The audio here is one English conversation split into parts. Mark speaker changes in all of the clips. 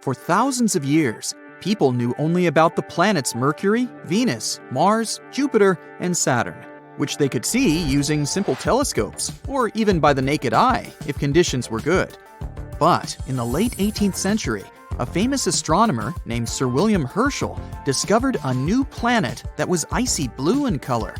Speaker 1: For thousands of years, people knew only about the planets Mercury, Venus, Mars, Jupiter, and Saturn, which they could see using simple telescopes, or even by the naked eye if conditions were good. But in the late 18th century, a famous astronomer named Sir William Herschel discovered a new planet that was icy blue in color.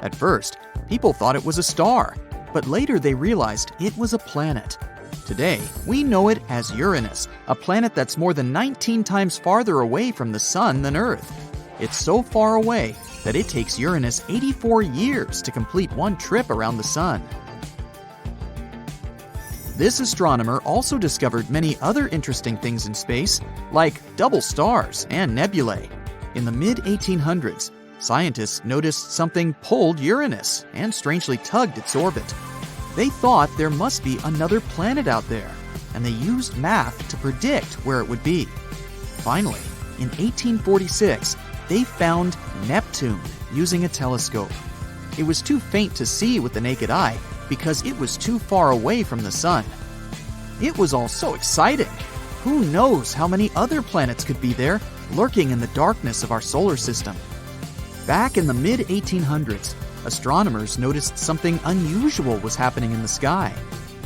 Speaker 1: At first, people thought it was a star, but later they realized it was a planet. Today, we know it as Uranus, a planet that's more than 19 times farther away from the Sun than Earth. It's so far away that it takes Uranus 84 years to complete one trip around the Sun. This astronomer also discovered many other interesting things in space, like double stars and nebulae. In the mid-1800s, scientists noticed something pulled Uranus and strangely tugged its orbit. They thought there must be another planet out there, and they used math to predict where it would be. Finally, in 1846, they found Neptune using a telescope. It was too faint to see with the naked eye because it was too far away from the Sun. It was all so exciting. Who knows how many other planets could be there, lurking in the darkness of our solar system? Back in the mid-1800s, astronomers noticed something unusual was happening in the sky.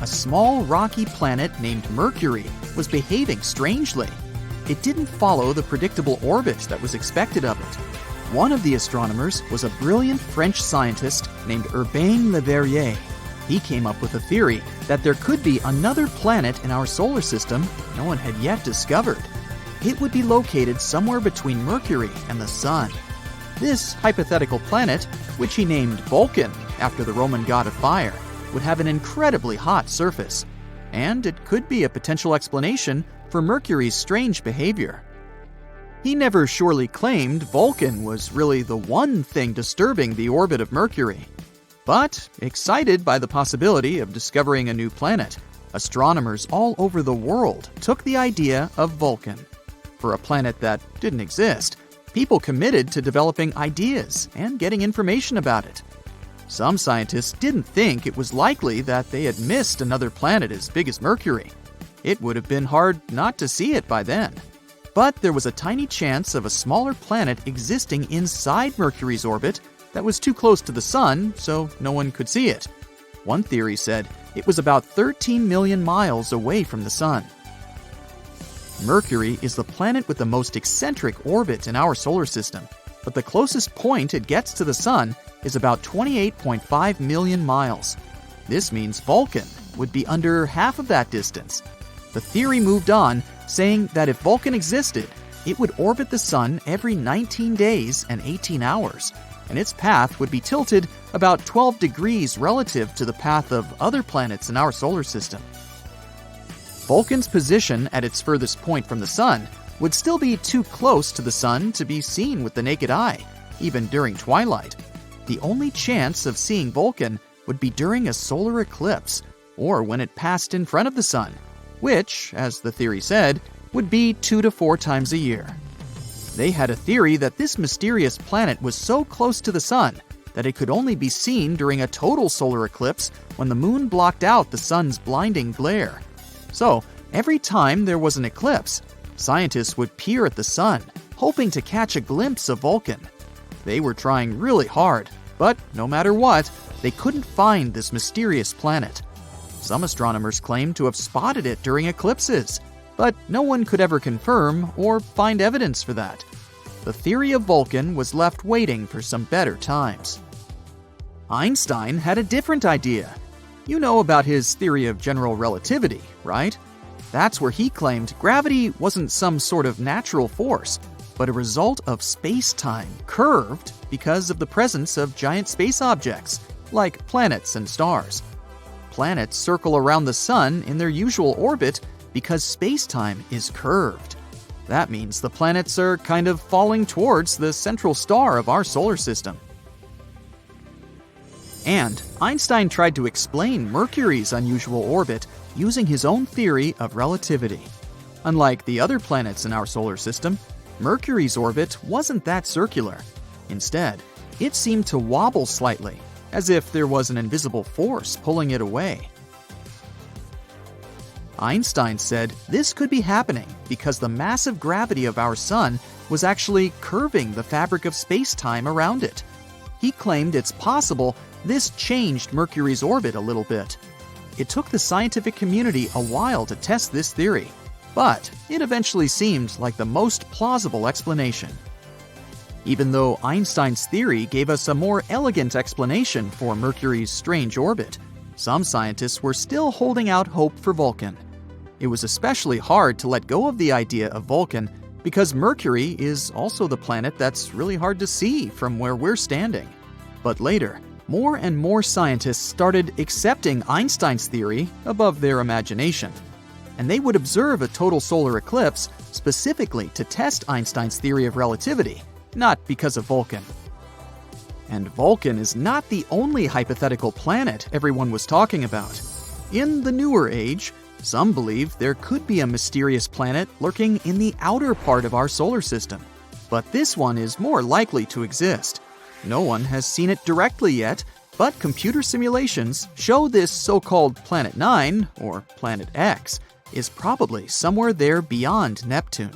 Speaker 1: A small rocky planet named Mercury was behaving strangely. It didn't follow the predictable orbit that was expected of it. One of the astronomers was a brilliant French scientist named Urbain Le Verrier. He came up with a theory that there could be another planet in our solar system no one had yet discovered. It would be located somewhere between Mercury and the Sun. This hypothetical planet, which he named Vulcan after the Roman god of fire, would have an incredibly hot surface, and it could be a potential explanation for Mercury's strange behavior. He never surely claimed Vulcan was really the one thing disturbing the orbit of Mercury. But, excited by the possibility of discovering a new planet, astronomers all over the world took the idea of Vulcan. For a planet that didn't exist, people committed to developing ideas and getting information about it. Some scientists didn't think it was likely that they had missed another planet as big as Mercury. It would have been hard not to see it by then. But there was a tiny chance of a smaller planet existing inside Mercury's orbit that was too close to the Sun, so no one could see it. One theory said it was about 13 million miles away from the Sun. Mercury is the planet with the most eccentric orbit in our solar system, but the closest point it gets to the Sun is about 28.5 million miles. This means Vulcan would be under half of that distance. The theory moved on, saying that if Vulcan existed, it would orbit the Sun every 19 days and 18 hours, and its path would be tilted about 12 degrees relative to the path of other planets in our solar system. Vulcan's position at its furthest point from the Sun would still be too close to the Sun to be seen with the naked eye, even during twilight. The only chance of seeing Vulcan would be during a solar eclipse, or when it passed in front of the Sun, which, as the theory said, would be 2 to 4 times a year. They had a theory that this mysterious planet was so close to the Sun that it could only be seen during a total solar eclipse when the moon blocked out the Sun's blinding glare. So, every time there was an eclipse, scientists would peer at the Sun, hoping to catch a glimpse of Vulcan. They were trying really hard, but no matter what, they couldn't find this mysterious planet. Some astronomers claimed to have spotted it during eclipses, but no one could ever confirm or find evidence for that. The theory of Vulcan was left waiting for some better times. Einstein had a different idea. You know about his theory of general relativity, right? That's where he claimed gravity wasn't some sort of natural force, but a result of space-time curved because of the presence of giant space objects, like planets and stars. Planets circle around the Sun in their usual orbit because space-time is curved. That means the planets are kind of falling towards the central star of our solar system. And Einstein tried to explain Mercury's unusual orbit using his own theory of relativity. Unlike the other planets in our solar system, Mercury's orbit wasn't that circular. Instead, it seemed to wobble slightly, as if there was an invisible force pulling it away. Einstein said this could be happening because the massive gravity of our sun was actually curving the fabric of space-time around it. He claimed it's possible this changed Mercury's orbit a little bit. It took the scientific community a while to test this theory, but it eventually seemed like the most plausible explanation. Even though Einstein's theory gave us a more elegant explanation for Mercury's strange orbit, some scientists were still holding out hope for Vulcan. It was especially hard to let go of the idea of Vulcan because Mercury is also the planet that's really hard to see from where we're standing. But later, more and more scientists started accepting Einstein's theory above their imagination. And they would observe a total solar eclipse specifically to test Einstein's theory of relativity, not because of Vulcan. And Vulcan is not the only hypothetical planet everyone was talking about. In the newer age, some believe there could be a mysterious planet lurking in the outer part of our solar system. But this one is more likely to exist. No one has seen it directly yet, but computer simulations show this so-called Planet 9, or Planet X, is probably somewhere there beyond Neptune.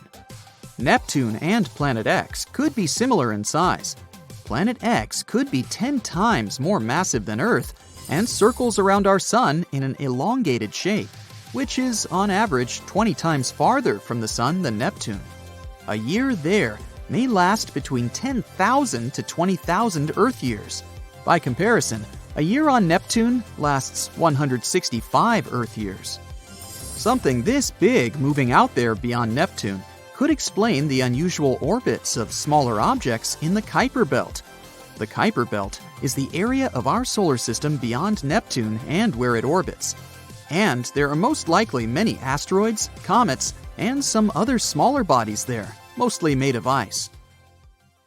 Speaker 1: Neptune and Planet X could be similar in size. Planet X could be 10 times more massive than Earth and circles around our Sun in an elongated shape, which is on average 20 times farther from the Sun than Neptune. A year there may last between 10,000 to 20,000 Earth years. By comparison, a year on Neptune lasts 165 Earth years. Something this big moving out there beyond Neptune could explain the unusual orbits of smaller objects in the Kuiper Belt. The Kuiper Belt is the area of our solar system beyond Neptune and where it orbits. And there are most likely many asteroids, comets, and some other smaller bodies there, mostly made of ice.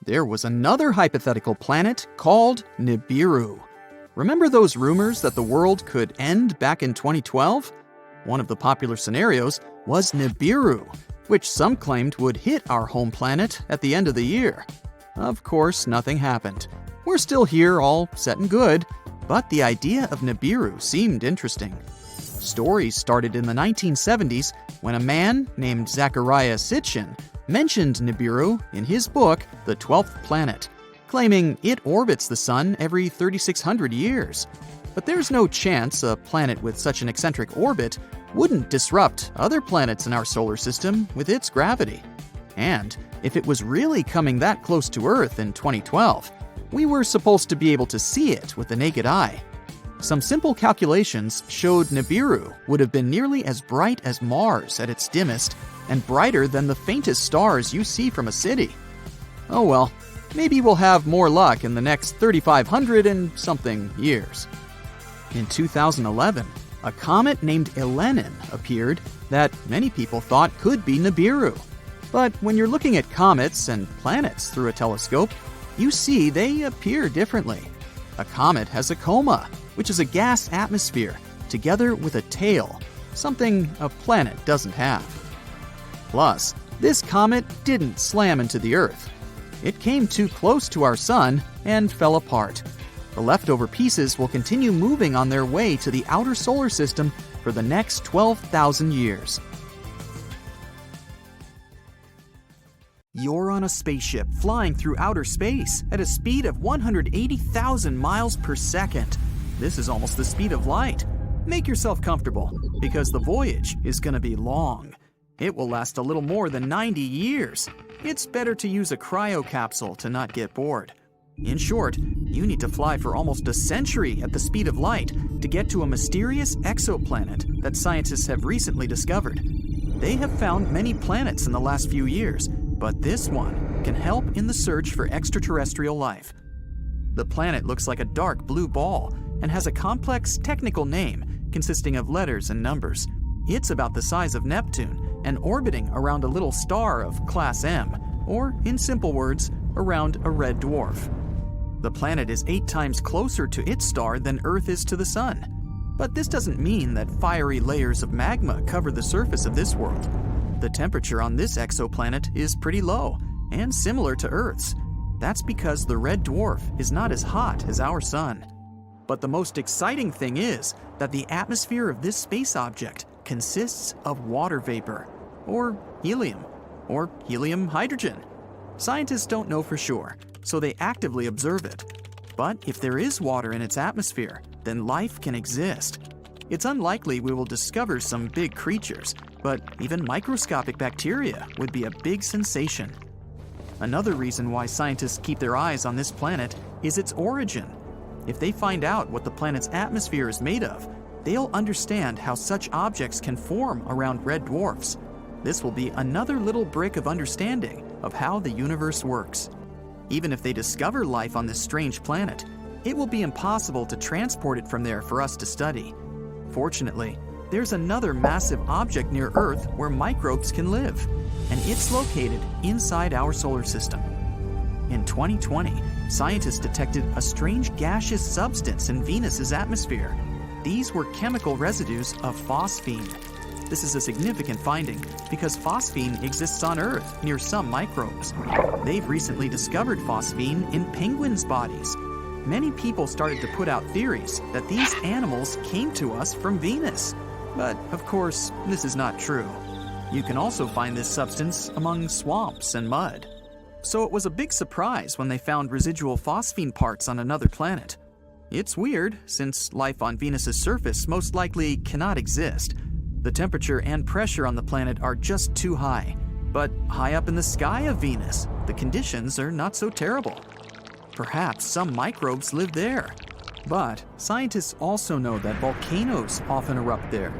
Speaker 1: There was another hypothetical planet called Nibiru. Remember those rumors that the world could end back in 2012? One of the popular scenarios was Nibiru, which some claimed would hit our home planet at the end of the year. Of course, nothing happened. We're still here, all set and good, but the idea of Nibiru seemed interesting. Stories started in the 1970s when a man named Zecharia Sitchin mentioned Nibiru in his book, The 12th Planet, claiming it orbits the Sun every 3,600 years. But there's no chance a planet with such an eccentric orbit wouldn't disrupt other planets in our solar system with its gravity. And if it was really coming that close to Earth in 2012, we were supposed to be able to see it with the naked eye. Some simple calculations showed Nibiru would have been nearly as bright as Mars at its dimmest and brighter than the faintest stars you see from a city. Oh well, maybe we'll have more luck in the next 3,500 and something years. In 2011, a comet named Elenin appeared that many people thought could be Nibiru. But when you're looking at comets and planets through a telescope, you see they appear differently. A comet has a coma, which is a gas atmosphere, together with a tail, something a planet doesn't have. Plus, this comet didn't slam into the Earth. It came too close to our Sun and fell apart. The leftover pieces will continue moving on their way to the outer solar system for the next 12,000 years. You're on a spaceship flying through outer space at a speed of 180,000 miles per second. This is almost the speed of light. Make yourself comfortable, because the voyage is going to be long. It will last a little more than 90 years. It's better to use a cryo capsule to not get bored. In short, you need to fly for almost a century at the speed of light to get to a mysterious exoplanet that scientists have recently discovered. They have found many planets in the last few years, but this one can help in the search for extraterrestrial life. The planet looks like a dark blue ball and has a complex technical name consisting of letters and numbers. It's about the size of Neptune and orbiting around a little star of class M, or in simple words, around a red dwarf. The planet is 8 times closer to its star than Earth is to the Sun. But this doesn't mean that fiery layers of magma cover the surface of this world. The temperature on this exoplanet is pretty low and similar to Earth's. That's because the red dwarf is not as hot as our Sun. But the most exciting thing is that the atmosphere of this space object consists of water vapor, or helium hydrogen. Scientists don't know for sure, so they actively observe it. But if there is water in its atmosphere, then life can exist. It's unlikely we will discover some big creatures, but even microscopic bacteria would be a big sensation. Another reason why scientists keep their eyes on this planet is its origin. If they find out what the planet's atmosphere is made of, they'll understand how such objects can form around red dwarfs. This will be another little brick of understanding of how the universe works. Even if they discover life on this strange planet, it will be impossible to transport it from there for us to study. Fortunately, there's another massive object near Earth where microbes can live, and it's located inside our solar system. In 2020, scientists detected a strange gaseous substance in Venus's atmosphere. These were chemical residues of phosphine. This is a significant finding because phosphine exists on Earth near some microbes. They've recently discovered phosphine in penguins' bodies. Many people started to put out theories that these animals came to us from Venus. But, of course, this is not true. You can also find this substance among swamps and mud. So it was a big surprise when they found residual phosphine parts on another planet. It's weird, since life on Venus's surface most likely cannot exist. The temperature and pressure on the planet are just too high. But high up in the sky of Venus, the conditions are not so terrible. Perhaps some microbes live there. But scientists also know that volcanoes often erupt there.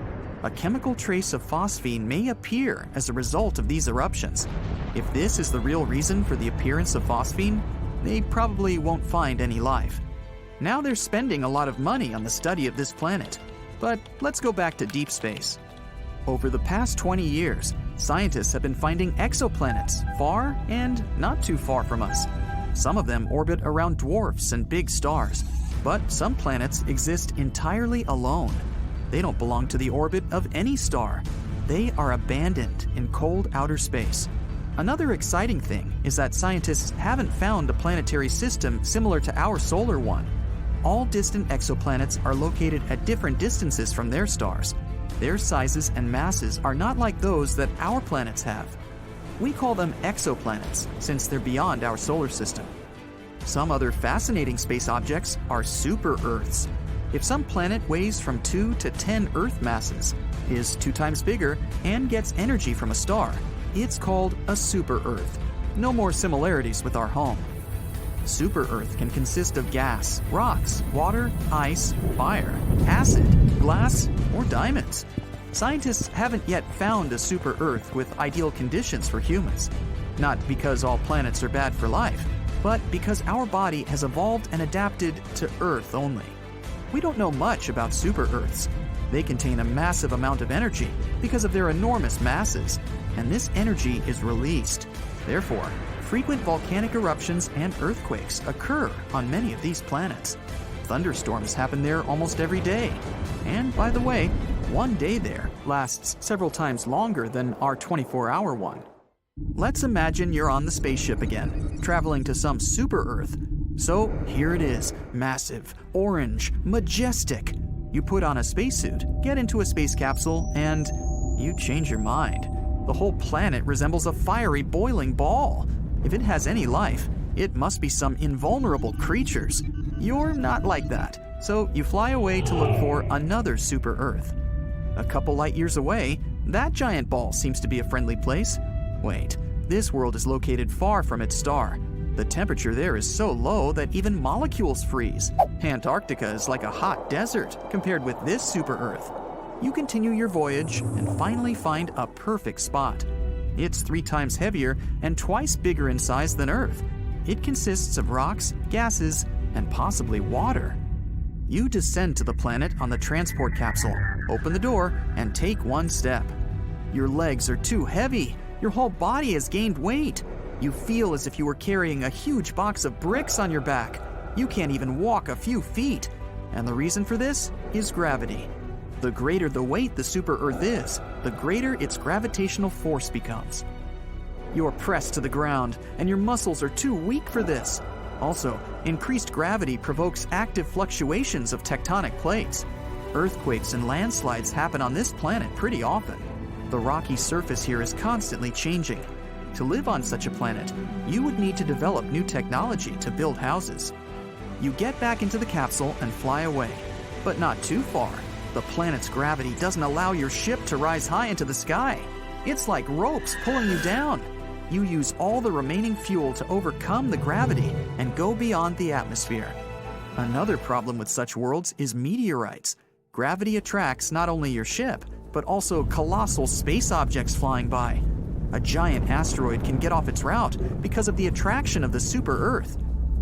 Speaker 1: A chemical trace of phosphine may appear as a result of these eruptions. If this is the real reason for the appearance of phosphine, they probably won't find any life. Now they're spending a lot of money on the study of this planet. But let's go back to deep space. Over the past 20 years, scientists have been finding exoplanets far and not too far from us. Some of them orbit around dwarfs and big stars, but some planets exist entirely alone. They don't belong to the orbit of any star. They are abandoned in cold outer space. Another exciting thing is that scientists haven't found a planetary system similar to our solar one. All distant exoplanets are located at different distances from their stars. Their sizes and masses are not like those that our planets have. We call them exoplanets since they're beyond our solar system. Some other fascinating space objects are super-Earths. If some planet weighs from 2 to 10 Earth masses, is 2 times bigger, and gets energy from a star, it's called a super-Earth. No more similarities with our home. Super-Earth can consist of gas, rocks, water, ice, fire, acid, glass, or diamonds. Scientists haven't yet found a super-Earth with ideal conditions for humans. Not because all planets are bad for life, but because our body has evolved and adapted to Earth only. We don't know much about super-Earths. They contain a massive amount of energy because of their enormous masses, and this energy is released. Therefore, frequent volcanic eruptions and earthquakes occur on many of these planets. Thunderstorms happen there almost every day. And by the way, one day there lasts several times longer than our 24-hour one. Let's imagine you're on the spaceship again, traveling to some super-Earth. So here it is, massive, orange, majestic. You put on a spacesuit, get into a space capsule, and you change your mind. The whole planet resembles a fiery, boiling ball. If it has any life, it must be some invulnerable creatures. You're not like that, so you fly away to look for another super-Earth. A couple light years away, that giant ball seems to be a friendly place. Wait, this world is located far from its star. The temperature there is so low that even molecules freeze. Antarctica is like a hot desert compared with this super-Earth. You continue your voyage and finally find a perfect spot. It's 3 times heavier and twice bigger in size than Earth. It consists of rocks, gases, and possibly water. You descend to the planet on the transport capsule, open the door, and take one step. Your legs are too heavy. Your whole body has gained weight. You feel as if you were carrying a huge box of bricks on your back. You can't even walk a few feet. And the reason for this is gravity. The greater the weight the super-Earth is, the greater its gravitational force becomes. You're pressed to the ground, and your muscles are too weak for this. Also, increased gravity provokes active fluctuations of tectonic plates. Earthquakes and landslides happen on this planet pretty often. The rocky surface here is constantly changing. To live on such a planet, you would need to develop new technology to build houses. You get back into the capsule and fly away, but not too far. The planet's gravity doesn't allow your ship to rise high into the sky. It's like ropes pulling you down. You use all the remaining fuel to overcome the gravity and go beyond the atmosphere. Another problem with such worlds is meteorites. Gravity attracts not only your ship, but also colossal space objects flying by. A giant asteroid can get off its route because of the attraction of the super-Earth.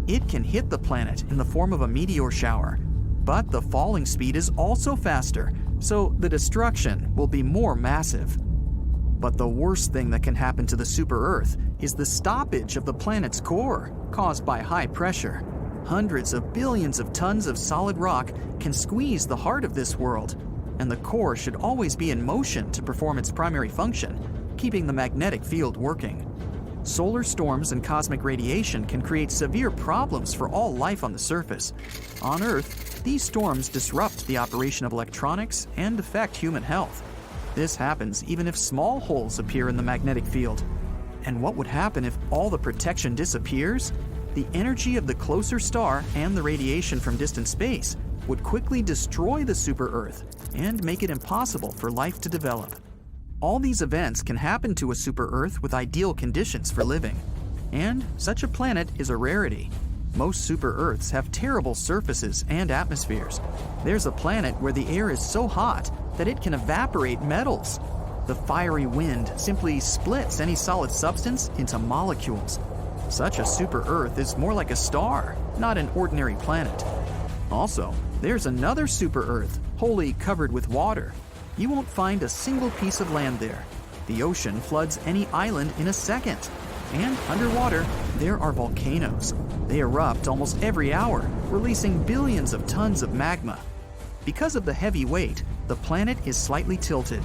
Speaker 1: It can hit the planet in the form of a meteor shower, but the falling speed is also faster, so the destruction will be more massive. But the worst thing that can happen to the super-Earth is the stoppage of the planet's core, caused by high pressure. Hundreds of billions of tons of solid rock can squeeze the heart of this world, and the core should always be in motion to perform its primary function, keeping the magnetic field working. Solar storms and cosmic radiation can create severe problems for all life on the surface. On Earth, these storms disrupt the operation of electronics and affect human health. This happens even if small holes appear in the magnetic field. And what would happen if all the protection disappears? The energy of the closer star and the radiation from distant space would quickly destroy the super-Earth and make it impossible for life to develop. All these events can happen to a super-Earth with ideal conditions for living. And such a planet is a rarity. Most super-Earths have terrible surfaces and atmospheres. There's a planet where the air is so hot that it can evaporate metals. The fiery wind simply splits any solid substance into molecules. Such a super-Earth is more like a star, not an ordinary planet. Also, there's another super-Earth, wholly covered with water. You won't find a single piece of land there. The ocean floods any island in a second. And underwater, there are volcanoes. They erupt almost every hour, releasing billions of tons of magma. Because of the heavy weight, the planet is slightly tilted.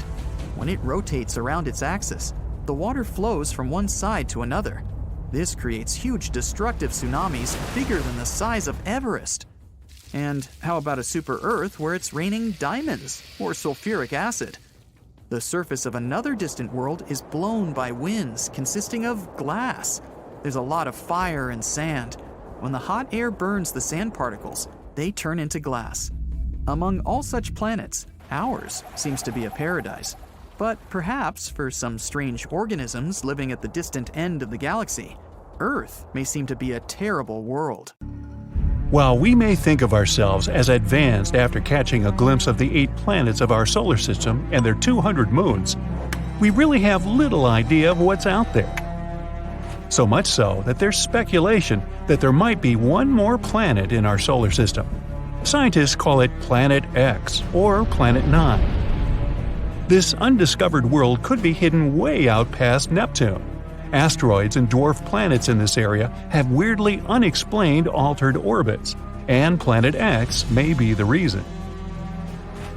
Speaker 1: When it rotates around its axis, the water flows from one side to another. This creates huge destructive tsunamis bigger than the size of Everest. And how about a super-Earth where it's raining diamonds or sulfuric acid? The surface of another distant world is blown by winds consisting of glass. There's a lot of fire and sand. When the hot air burns the sand particles, they turn into glass. Among all such planets, ours seems to be a paradise. But perhaps for some strange organisms living at the distant end of the galaxy, Earth may seem to be a terrible world.
Speaker 2: While we may think of ourselves as advanced after catching a glimpse of the 8 planets of our solar system and their 200 moons, we really have little idea of what's out there. So much so that there's speculation that there might be one more planet in our solar system. Scientists call it Planet X or Planet 9. This undiscovered world could be hidden way out past Neptune. Asteroids and dwarf planets in this area have weirdly unexplained altered orbits, and Planet X may be the reason.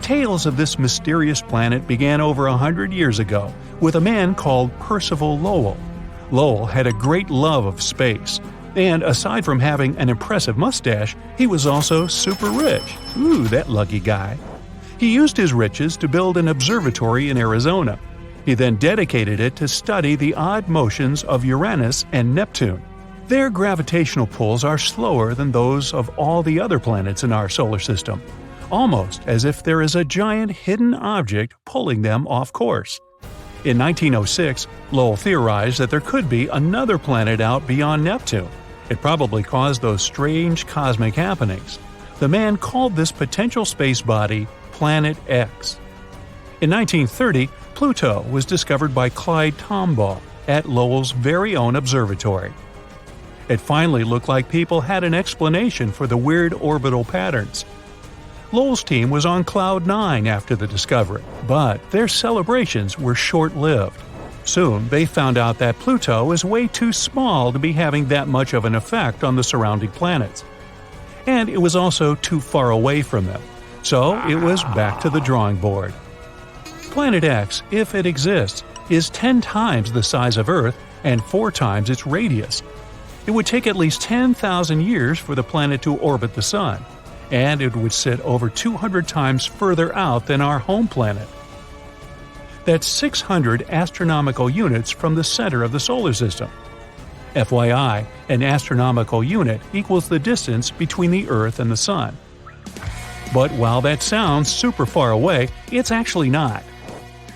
Speaker 2: Tales of this mysterious planet began over 100 years ago with a man called Percival Lowell. Lowell had a great love of space, and aside from having an impressive mustache, he was also super rich. Ooh, that lucky guy. He used his riches to build an observatory in Arizona. He then dedicated it to study the odd motions of Uranus and Neptune. Their gravitational pulls are slower than those of all the other planets in our solar system, almost as if there is a giant hidden object pulling them off course. In 1906, Lowell theorized that there could be another planet out beyond Neptune. It probably caused those strange cosmic happenings. The man called this potential space body Planet X. In 1930, Pluto was discovered by Clyde Tombaugh at Lowell's very own observatory. It finally looked like people had an explanation for the weird orbital patterns. Lowell's team was on Cloud 9 after the discovery, but their celebrations were short-lived. Soon, they found out that Pluto is way too small to be having that much of an effect on the surrounding planets. And it was also too far away from them, so it was back to the drawing board. Planet X, if it exists, is 10 times the size of Earth and 4 times its radius. It would take at least 10,000 years for the planet to orbit the Sun, and it would sit over 200 times further out than our home planet. That's 600 astronomical units from the center of the solar system. FYI, an astronomical unit equals the distance between the Earth and the Sun. But while that sounds super far away, it's actually not.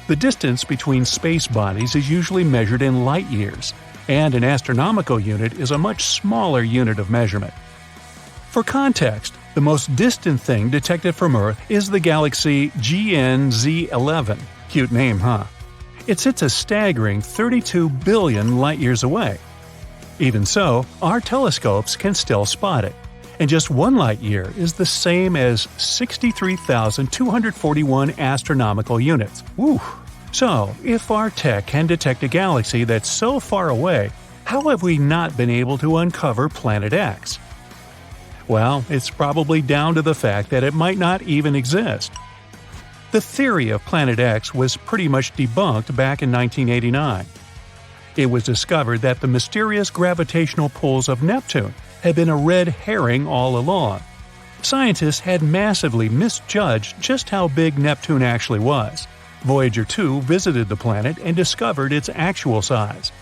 Speaker 2: The distance between space bodies is usually measured in light years, and an astronomical unit is a much smaller unit of measurement. For context, the most distant thing detected from Earth is the galaxy GNZ11. Cute name, huh? It sits a staggering 32 billion light-years away. Even so, our telescopes can still spot it, and just 1 light-year is the same as 63,241 astronomical units. Woo! So, if our tech can detect a galaxy that's so far away, how have we not been able to uncover Planet X? Well, it's probably down to the fact that it might not even exist. The theory of Planet X was pretty much debunked back in 1989. It was discovered that the mysterious gravitational pulls of Neptune had been a red herring all along. Scientists had massively misjudged just how big Neptune actually was. Voyager 2 visited the planet and discovered its actual size.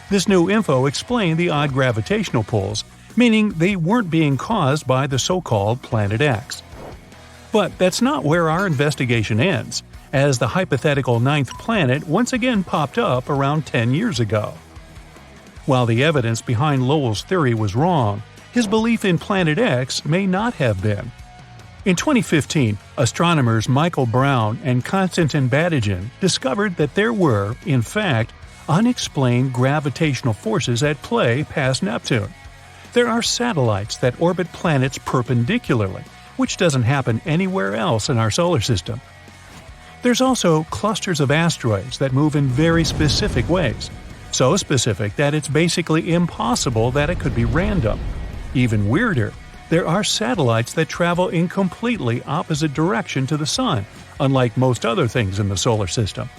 Speaker 2: This new info explained the odd gravitational pulls, meaning they weren't being caused by the so-called Planet X. But that's not where our investigation ends, as the hypothetical 9th planet once again popped up around 10 years ago. While the evidence behind Lowell's theory was wrong, his belief in Planet X may not have been. In 2015, astronomers Michael Brown and Konstantin Batygin discovered that there were, in fact, unexplained gravitational forces at play past Neptune. There are satellites that orbit planets perpendicularly, which doesn't happen anywhere else in our solar system. There's also clusters of asteroids that move in very specific ways, so specific that it's basically impossible that it could be random. Even weirder, there are satellites that travel in completely opposite direction to the Sun, unlike most other things in the solar system.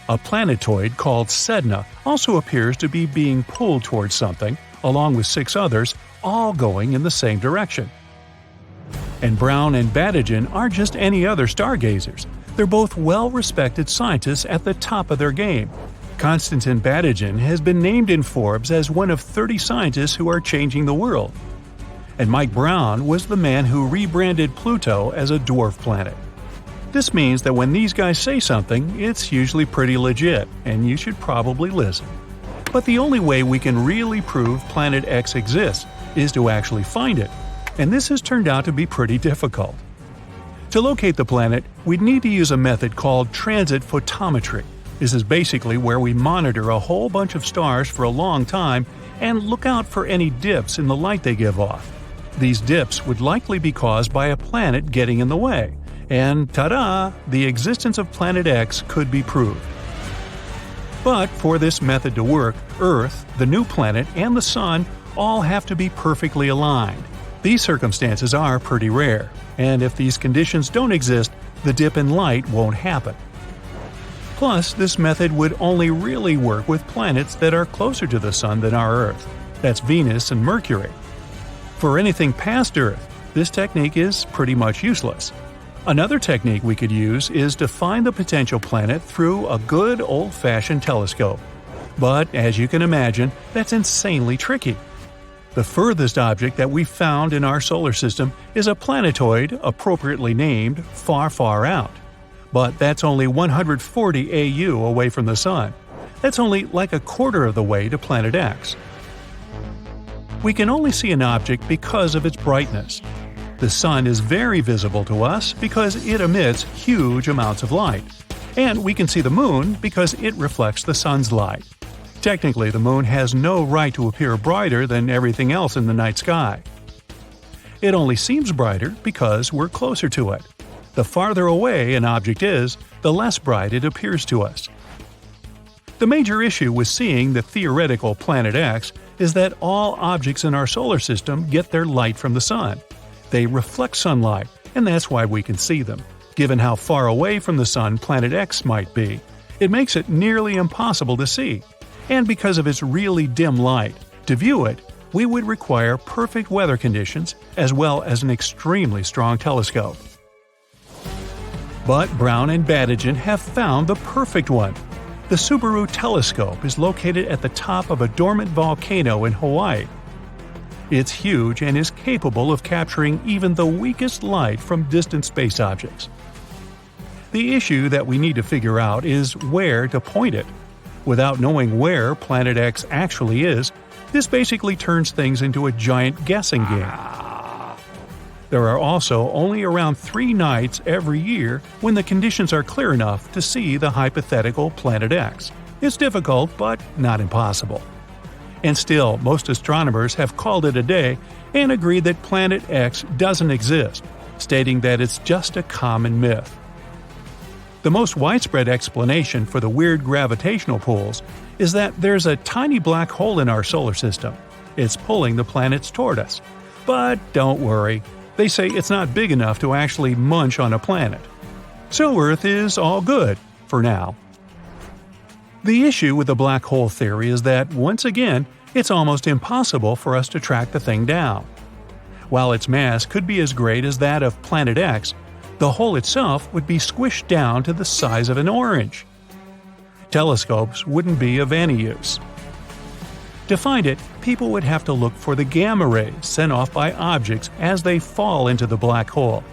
Speaker 2: A planetoid called Sedna also appears to be being pulled towards something, along with 6 others, all going in the same direction. And Brown and Batygin aren't just any other stargazers. They're both well-respected scientists at the top of their game. Konstantin Batygin has been named in Forbes as one of 30 scientists who are changing the world. And Mike Brown was the man who rebranded Pluto as a dwarf planet. This means that when these guys say something, it's usually pretty legit, and you should probably listen. But the only way we can really prove Planet X exists is to actually find it, and this has turned out to be pretty difficult. To locate the planet, we'd need to use a method called transit photometry. This is basically where we monitor a whole bunch of stars for a long time and look out for any dips in the light they give off. These dips would likely be caused by a planet getting in the way, and ta-da! The existence of Planet X could be proved. But for this method to work, Earth, the new planet, and the Sun all have to be perfectly aligned. These circumstances are pretty rare, and if these conditions don't exist, the dip in light won't happen. Plus, this method would only really work with planets that are closer to the Sun than our Earth. That's Venus and Mercury. For anything past Earth, this technique is pretty much useless. Another technique we could use is to find the potential planet through a good old-fashioned telescope. But, as you can imagine, that's insanely tricky. The furthest object that we've found in our solar system is a planetoid appropriately named Far, Far Out. But that's only 140 AU away from the Sun. That's only like a quarter of the way to Planet X. We can only see an object because of its brightness. The Sun is very visible to us because it emits huge amounts of light. And we can see the Moon because it reflects the Sun's light. Technically, the Moon has no right to appear brighter than everything else in the night sky. It only seems brighter because we're closer to it. The farther away an object is, the less bright it appears to us. The major issue with seeing the theoretical Planet X is that all objects in our solar system get their light from the Sun. They reflect sunlight, and that's why we can see them. Given how far away from the Sun Planet X might be, it makes it nearly impossible to see. And because of its really dim light, to view it, we would require perfect weather conditions as well as an extremely strong telescope. But Brown and Badigan have found the perfect one. The Subaru telescope is located at the top of a dormant volcano in Hawaii. It's huge and is capable of capturing even the weakest light from distant space objects. The issue that we need to figure out is where to point it. Without knowing where Planet X actually is, this basically turns things into a giant guessing game. There are also only around 3 nights every year when the conditions are clear enough to see the hypothetical Planet X. It's difficult, but not impossible. And still, most astronomers have called it a day and agreed that Planet X doesn't exist, stating that it's just a common myth. The most widespread explanation for the weird gravitational pulls is that there's a tiny black hole in our solar system. It's pulling the planets toward us. But don't worry, they say it's not big enough to actually munch on a planet. So Earth is all good, for now. The issue with the black hole theory is that, once again, it's almost impossible for us to track the thing down. While its mass could be as great as that of Planet X, the hole itself would be squished down to the size of an orange. Telescopes wouldn't be of any use. To find it, people would have to look for the gamma rays sent off by objects as they fall into the black hole.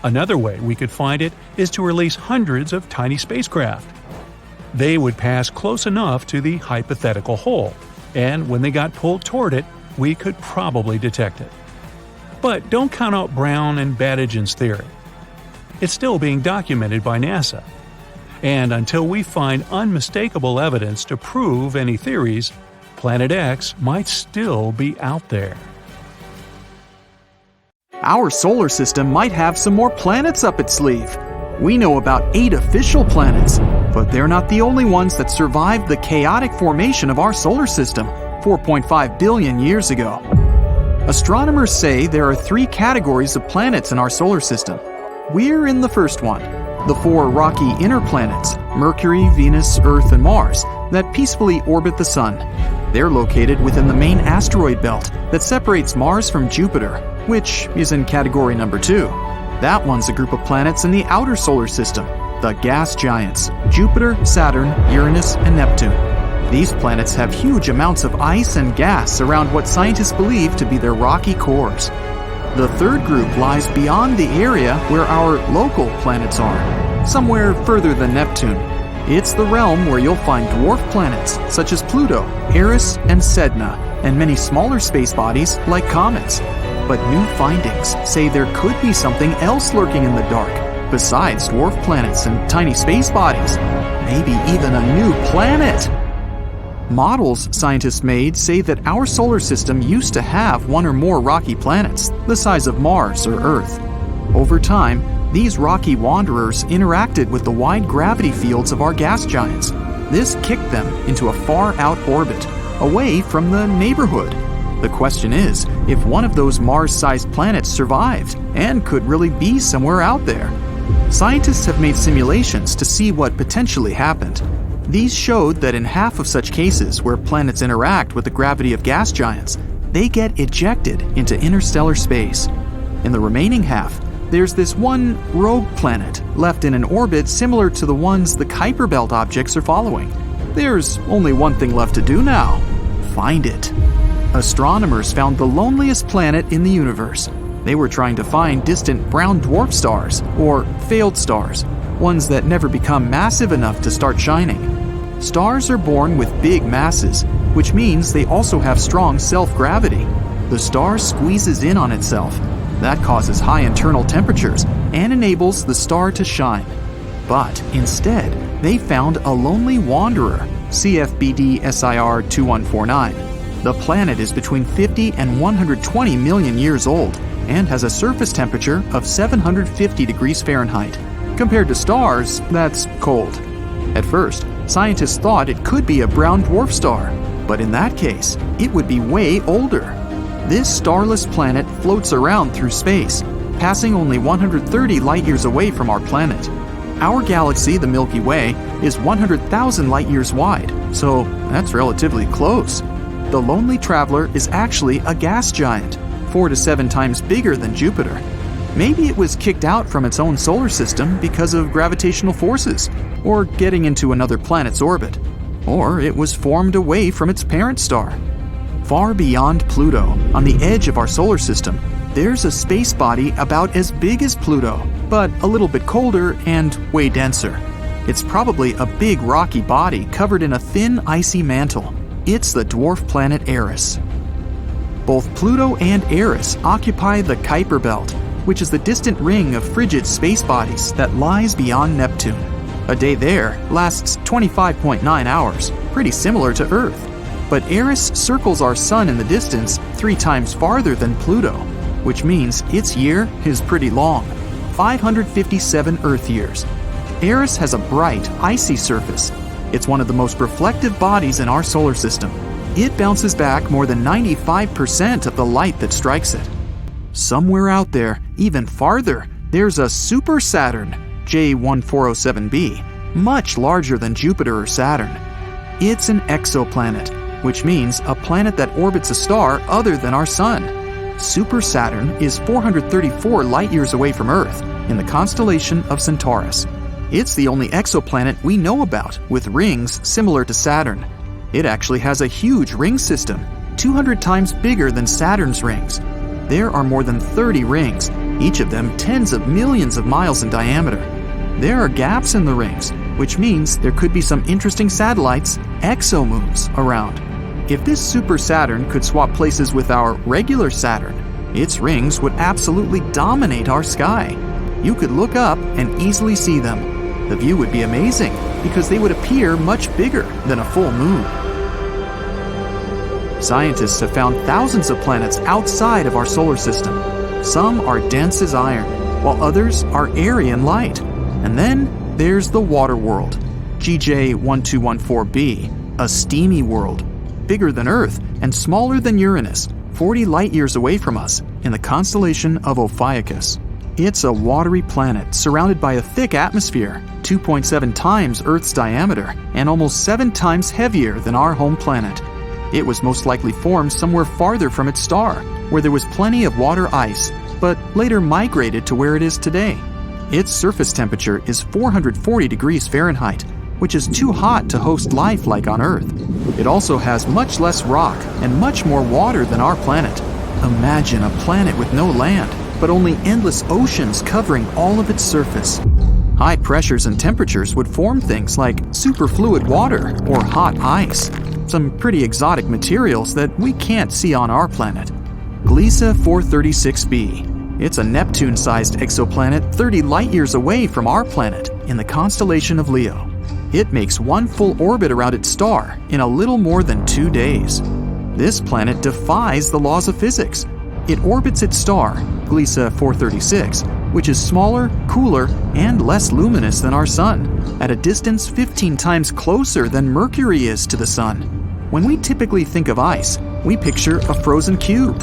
Speaker 2: Another way we could find it is to release hundreds of tiny spacecraft. They would pass close enough to the hypothetical hole, and when they got pulled toward it, we could probably detect it. But don't count out Brown and Badigan's theory. It's still being documented by NASA. And until we find unmistakable evidence to prove any theories, Planet X might still be out there.
Speaker 1: Our solar system might have some more planets up its sleeve. We know about 8 official planets, but they're not the only ones that survived the chaotic formation of our solar system 4.5 billion years ago. Astronomers say there are 3 categories of planets in our solar system. We're in the first one, the 4 rocky inner planets, Mercury, Venus, Earth, and Mars, that peacefully orbit the Sun. They're located within the main asteroid belt that separates Mars from Jupiter, which is in category number 2. That one's a group of planets in the outer solar system, the gas giants, Jupiter, Saturn, Uranus, and Neptune. These planets have huge amounts of ice and gas around what scientists believe to be their rocky cores. The third group lies beyond the area where our local planets are, somewhere further than Neptune. It's the realm where you'll find dwarf planets such as Pluto, Eris, and Sedna, and many smaller space bodies like comets. But new findings say there could be something else lurking in the dark, besides dwarf planets and tiny space bodies. Maybe even a new planet! Models scientists made say that our solar system used to have 1 or more rocky planets, the size of Mars or Earth. Over time, these rocky wanderers interacted with the wide gravity fields of our gas giants. This kicked them into a far-out orbit, away from the neighborhood. The question is, if one of those Mars-sized planets survived and could really be somewhere out there. Scientists have made simulations to see what potentially happened. These showed that in half of such cases where planets interact with the gravity of gas giants, they get ejected into interstellar space. In the remaining half, there's this one rogue planet left in an orbit similar to the ones the Kuiper Belt objects are following. There's only one thing left to do now: find it. Astronomers found the loneliest planet in the universe. They were trying to find distant brown dwarf stars, or failed stars, ones that never become massive enough to start shining. Stars are born with big masses, which means they also have strong self-gravity. The star squeezes in on itself. That causes high internal temperatures and enables the star to shine. But instead, they found a lonely wanderer, CFBD SIR 2149. The planet is between 50 and 120 million years old and has a surface temperature of 750 degrees Fahrenheit. Compared to stars, that's cold. At first, scientists thought it could be a brown dwarf star, but in that case, it would be way older. This starless planet floats around through space, passing only 130 light-years away from our planet. Our galaxy, the Milky Way, is 100,000 light-years wide, so that's relatively close. The lonely traveler is actually a gas giant, 4 to 7 times bigger than Jupiter. Maybe it was kicked out from its own solar system because of gravitational forces, or getting into another planet's orbit. Or it was formed away from its parent star. Far beyond Pluto, on the edge of our solar system, there's a space body about as big as Pluto, but a little bit colder and way denser. It's probably a big rocky body covered in a thin icy mantle. It's the dwarf planet Eris. Both Pluto and Eris occupy the Kuiper belt, which is the distant ring of frigid space bodies that lies beyond Neptune. A day there lasts 25.9 hours, pretty similar to Earth. But Eris circles our sun in the distance 3 times farther than Pluto, which means its year is pretty long, 557 Earth years. Eris has a bright, icy surface. It's one of the most reflective bodies in our solar system. It bounces back more than 95% of the light that strikes it. Somewhere out there, even farther, there's a super Saturn, J1407b, much larger than Jupiter or Saturn. It's an exoplanet, which means a planet that orbits a star other than our Sun. Super Saturn is 434 light-years away from Earth, in the constellation of Centaurus. It's the only exoplanet we know about with rings similar to Saturn. It actually has a huge ring system, 200 times bigger than Saturn's rings. There are more than 30 rings, each of them tens of millions of miles in diameter. There are gaps in the rings, which means there could be some interesting satellites, exomoons, around. If this super Saturn could swap places with our regular Saturn, its rings would absolutely dominate our sky. You could look up and easily see them. The view would be amazing because they would appear much bigger than a full moon. Scientists have found thousands of planets outside of our solar system. Some are dense as iron, while others are airy and light. And then there's the water world, GJ1214b, a steamy world, bigger than Earth and smaller than Uranus, 40 light-years away from us, in the constellation of Ophiuchus. It's a watery planet surrounded by a thick atmosphere, 2.7 times Earth's diameter, and almost 7 times heavier than our home planet. It was most likely formed somewhere farther from its star, where there was plenty of water ice, but later migrated to where it is today. Its surface temperature is 440 degrees Fahrenheit, which is too hot to host life like on Earth. It also has much less rock and much more water than our planet. Imagine a planet with no land, but only endless oceans covering all of its surface. High pressures and temperatures would form things like superfluid water or hot ice, some pretty exotic materials that we can't see on our planet. Gliese 436b. It's a Neptune-sized exoplanet 30 light-years away from our planet in the constellation of Leo. It makes one full orbit around its star in a little more than 2 days. This planet defies the laws of physics. It orbits its star, Gliese 436, which is smaller, cooler, and less luminous than our Sun, at a distance 15 times closer than Mercury is to the Sun. When we typically think of ice, we picture a frozen cube.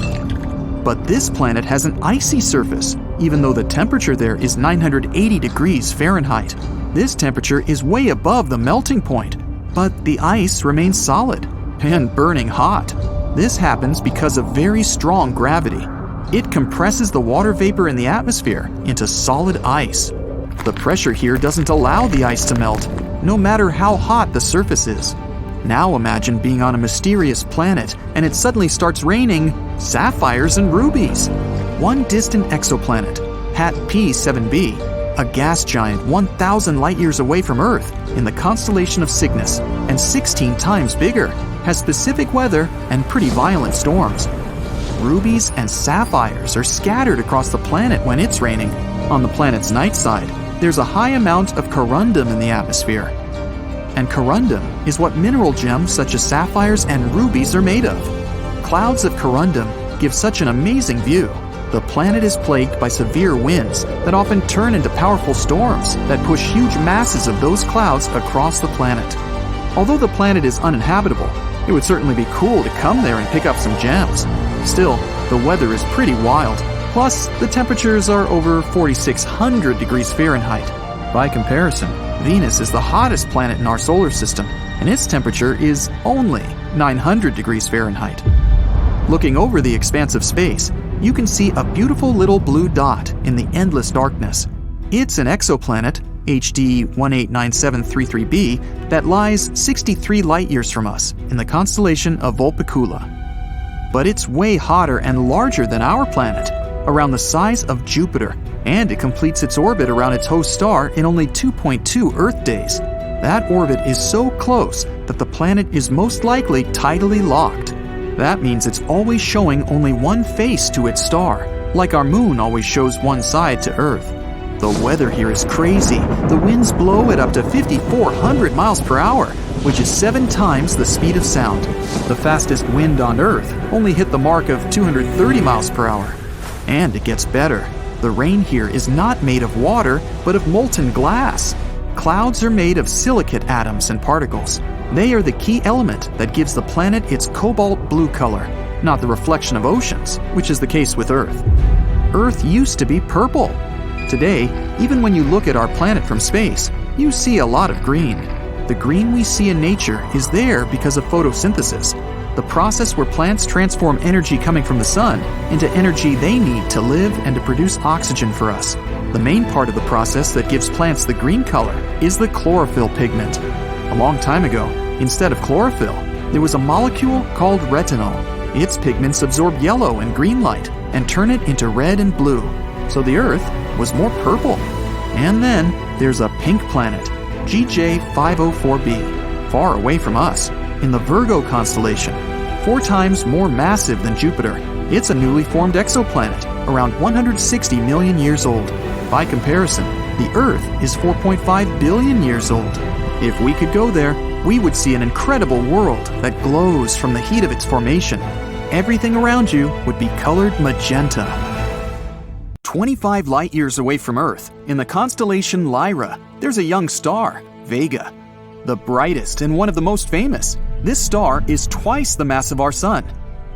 Speaker 1: But this planet has an icy surface, even though the temperature there is 980 degrees Fahrenheit. This temperature is way above the melting point, but the ice remains solid and burning hot. This happens because of very strong gravity. It compresses the water vapor in the atmosphere into solid ice. The pressure here doesn't allow the ice to melt, no matter how hot the surface is. Now imagine being on a mysterious planet and it suddenly starts raining sapphires and rubies. One distant exoplanet, HAT P7b, a gas giant 1,000 light-years away from Earth in the constellation of Cygnus and 16 times bigger, has specific weather and pretty violent storms. Rubies and sapphires are scattered across the planet when it's raining. On the planet's night side, there's a high amount of corundum in the atmosphere. And corundum is what mineral gems such as sapphires and rubies are made of. Clouds of corundum give such an amazing view. The planet is plagued by severe winds that often turn into powerful storms that push huge masses of those clouds across the planet. Although the planet is uninhabitable, it would certainly be cool to come there and pick up some gems. Still, the weather is pretty wild. Plus, the temperatures are over 4,600 degrees Fahrenheit. By comparison, Venus is the hottest planet in our solar system, and its temperature is only 900 degrees Fahrenheit. Looking over the expanse of space, you can see a beautiful little blue dot in the endless darkness. It's an exoplanet, HD 189733b, that lies 63 light-years from us in the constellation of Vulpecula. But it's way hotter and larger than our planet, around the size of Jupiter, and it completes its orbit around its host star in only 2.2 Earth days. That orbit is so close that the planet is most likely tidally locked. That means it's always showing only one face to its star, like our moon always shows one side to Earth. The weather here is crazy. The winds blow at up to 5,400 miles per hour, which is 7 times the speed of sound. The fastest wind on Earth only hit the mark of 230 miles per hour. And it gets better. The rain here is not made of water, but of molten glass. Clouds are made of silicate atoms and particles. They are the key element that gives the planet its cobalt blue color, not the reflection of oceans, which is the case with Earth. Earth used to be purple. Today, even when you look at our planet from space, you see a lot of green. The green we see in nature is there because of photosynthesis, the process where plants transform energy coming from the sun into energy they need to live and to produce oxygen for us. The main part of the process that gives plants the green color is the chlorophyll pigment. A long time ago, instead of chlorophyll, there was a molecule called retinol. Its pigments absorb yellow and green light and turn it into red and blue. So the Earth was more purple. And then there's a pink planet, GJ 504b, far away from us, in the Virgo constellation. 4 times more massive than Jupiter, it's a newly formed exoplanet, around 160 million years old. By comparison, the Earth is 4.5 billion years old. If we could go there, we would see an incredible world that glows from the heat of its formation. Everything around you would be colored magenta. 25 light-years away from Earth, in the constellation Lyra, there's a young star, Vega. The brightest and one of the most famous. This star is twice the mass of our Sun.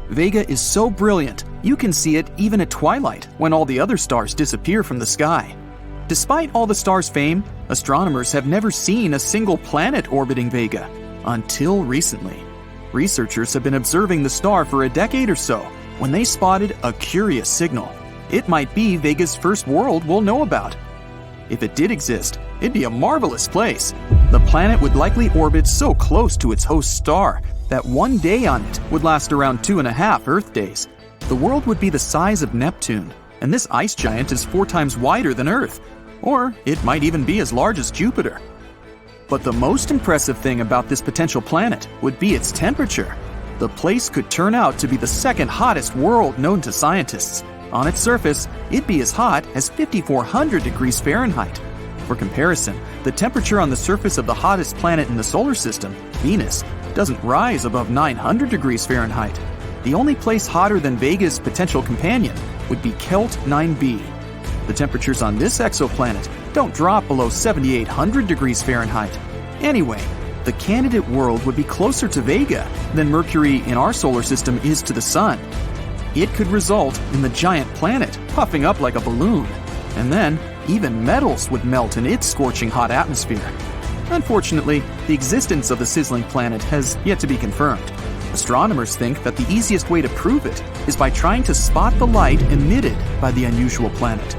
Speaker 1: Vega is so brilliant, you can see it even at twilight when all the other stars disappear from the sky. Despite all the star's fame, astronomers have never seen a single planet orbiting Vega, until recently. Researchers have been observing the star for a decade or so when they spotted a curious signal. It might be Vega's first world we'll know about. If it did exist, it'd be a marvelous place. The planet would likely orbit so close to its host star that one day on it would last around 2.5 Earth days. The world would be the size of Neptune, and this ice giant is 4 times wider than Earth. Or it might even be as large as Jupiter. But the most impressive thing about this potential planet would be its temperature. The place could turn out to be the second hottest world known to scientists. On its surface, it'd be as hot as 5,400 degrees Fahrenheit. For comparison, the temperature on the surface of the hottest planet in the solar system, Venus, doesn't rise above 900 degrees Fahrenheit. The only place hotter than Vega's potential companion would be Kelt 9b. The temperatures on this exoplanet don't drop below 7,800 degrees Fahrenheit. Anyway, the candidate world would be closer to Vega than Mercury in our solar system is to the Sun. It could result in the giant planet puffing up like a balloon, and then even metals would melt in its scorching hot atmosphere. Unfortunately, the existence of the sizzling planet has yet to be confirmed. Astronomers think that the easiest way to prove it is by trying to spot the light emitted by the unusual planet.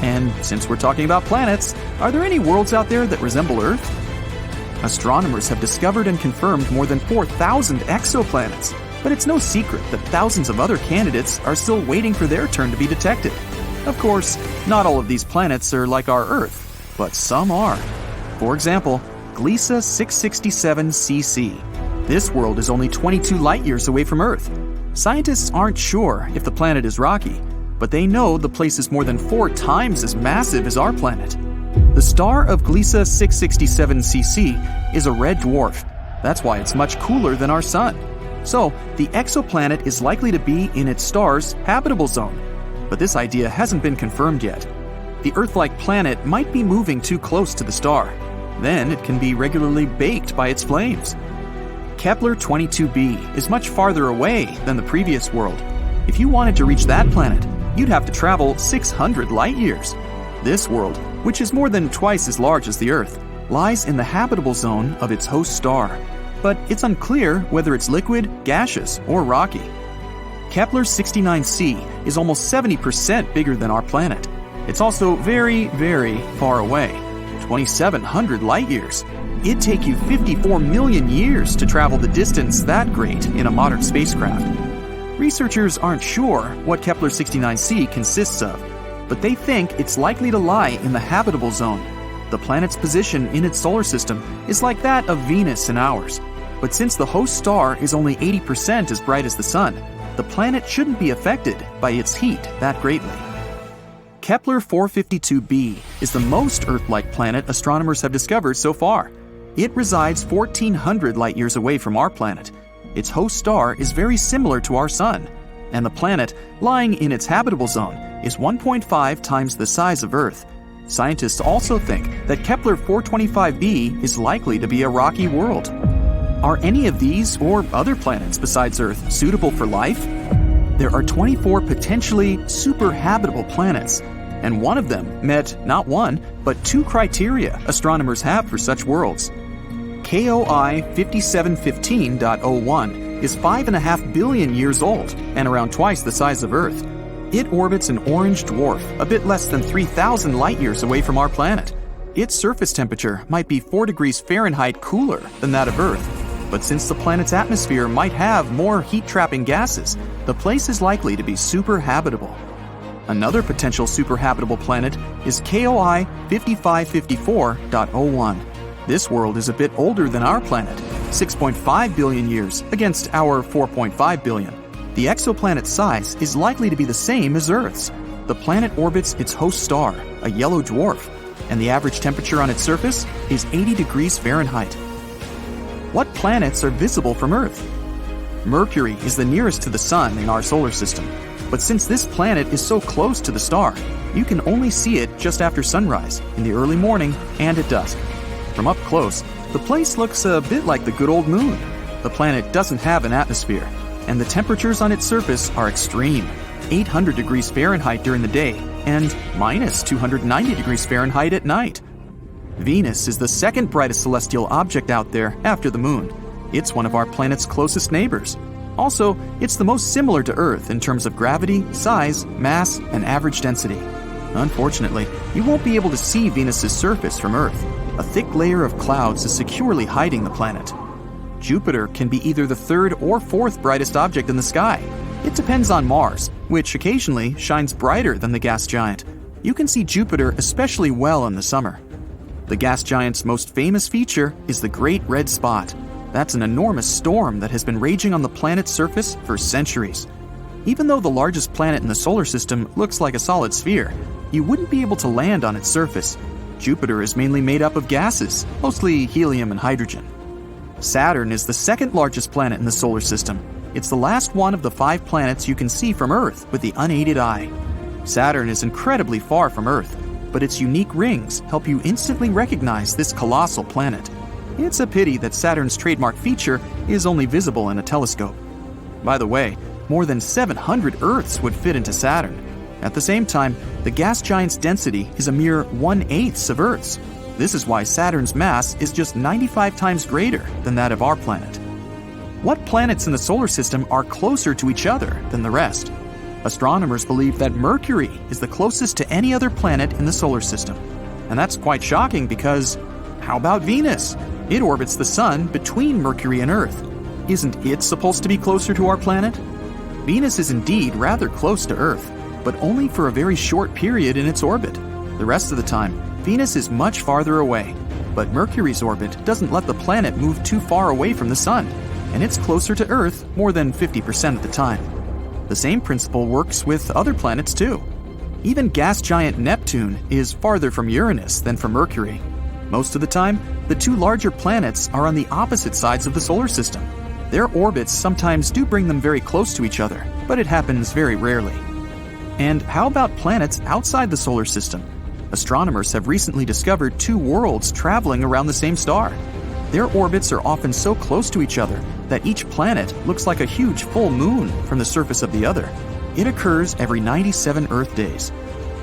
Speaker 1: And since we're talking about planets, are there any worlds out there that resemble Earth? Astronomers have discovered and confirmed more than 4,000 exoplanets, but it's no secret that thousands of other candidates are still waiting for their turn to be detected. Of course, not all of these planets are like our Earth, but some are. For example, Gliese 667cc. This world is only 22 light-years away from Earth. Scientists aren't sure if the planet is rocky, but they know the place is more than 4 times as massive as our planet. The star of Gliese 667cc is a red dwarf. That's why it's much cooler than our Sun. So, the exoplanet is likely to be in its star's habitable zone. But this idea hasn't been confirmed yet. The Earth-like planet might be moving too close to the star. Then it can be regularly baked by its flames. Kepler 22b is much farther away than the previous world. If you wanted to reach that planet, you'd have to travel 600 light-years. This world, which is more than twice as large as the Earth, lies in the habitable zone of its host star. but it's unclear whether it's liquid, gaseous, or rocky. Kepler's 69c is almost 70% bigger than our planet. It's also very, very far away, 2,700 light-years. It'd take you 54 million years to travel the distance that great in a modern spacecraft. Researchers aren't sure what Kepler 69c consists of, but they think it's likely to lie in the habitable zone. The planet's position in its solar system is like that of Venus and ours. But since the host star is only 80% as bright as the Sun, the planet shouldn't be affected by its heat that greatly. Kepler 452b is the most Earth-like planet astronomers have discovered so far. It resides 1,400 light-years away from our planet. Its host star is very similar to our Sun, and the planet, lying in its habitable zone, is 1.5 times the size of Earth. Scientists also think that Kepler 425b is likely to be a rocky world. Are any of these or other planets besides Earth suitable for life? There are 24 potentially superhabitable planets, and one of them met not one, but two criteria astronomers have for such worlds. KOI 5715.01 is 5.5 billion years old and around twice the size of Earth. It orbits an orange dwarf a bit less than 3,000 light-years away from our planet. Its surface temperature might be 4 degrees Fahrenheit cooler than that of Earth, but since the planet's atmosphere might have more heat-trapping gases, the place is likely to be superhabitable. Another potential superhabitable planet is KOI 5554.01. This world is a bit older than our planet, 6.5 billion years against our 4.5 billion. The exoplanet's size is likely to be the same as Earth's. The planet orbits its host star, a yellow dwarf, and the average temperature on its surface is 80 degrees Fahrenheit. What planets are visible from Earth? Mercury is the nearest to the Sun in our solar system, but since this planet is so close to the star, you can only see it just after sunrise, in the early morning, and at dusk. From up close, the place looks a bit like the good old moon. The planet doesn't have an atmosphere, and the temperatures on its surface are extreme, 800 degrees Fahrenheit during the day and minus 290 degrees Fahrenheit at night. Venus is the second brightest celestial object out there after the moon. It's one of our planet's closest neighbors. Also, it's the most similar to Earth in terms of gravity, size, mass, and average density. Unfortunately, you won't be able to see Venus's surface from Earth. A thick layer of clouds is securely hiding the planet. Jupiter can be either the third or fourth brightest object in the sky. It depends on Mars, which occasionally shines brighter than the gas giant. You can see Jupiter especially well in the summer. The gas giant's most famous feature is the Great Red Spot. That's an enormous storm that has been raging on the planet's surface for centuries. Even though the largest planet in the solar system looks like a solid sphere, you wouldn't be able to land on its surface. Jupiter is mainly made up of gases, mostly helium and hydrogen. Saturn is the second largest planet in the solar system. It's the last one of the 5 planets you can see from Earth with the unaided eye. Saturn is incredibly far from Earth, but its unique rings help you instantly recognize this colossal planet. It's a pity that Saturn's trademark feature is only visible in a telescope. By the way, more than 700 Earths would fit into Saturn. At the same time, the gas giant's density is a mere 1/8 of Earth's. This is why Saturn's mass is just 95 times greater than that of our planet. What planets in the solar system are closer to each other than the rest? Astronomers believe that Mercury is the closest to any other planet in the solar system. And that's quite shocking because, how about Venus? It orbits the Sun between Mercury and Earth. Isn't it supposed to be closer to our planet? Venus is indeed rather close to Earth, but only for a very short period in its orbit. The rest of the time, Venus is much farther away, but Mercury's orbit doesn't let the planet move too far away from the Sun, and it's closer to Earth more than 50% of the time. The same principle works with other planets too. Even gas giant Neptune is farther from Uranus than from Mercury. Most of the time, the two larger planets are on the opposite sides of the solar system. Their orbits sometimes do bring them very close to each other, but it happens very rarely. And how about planets outside the solar system? Astronomers have recently discovered 2 worlds traveling around the same star. Their orbits are often so close to each other that each planet looks like a huge full moon from the surface of the other. It occurs every 97 Earth days.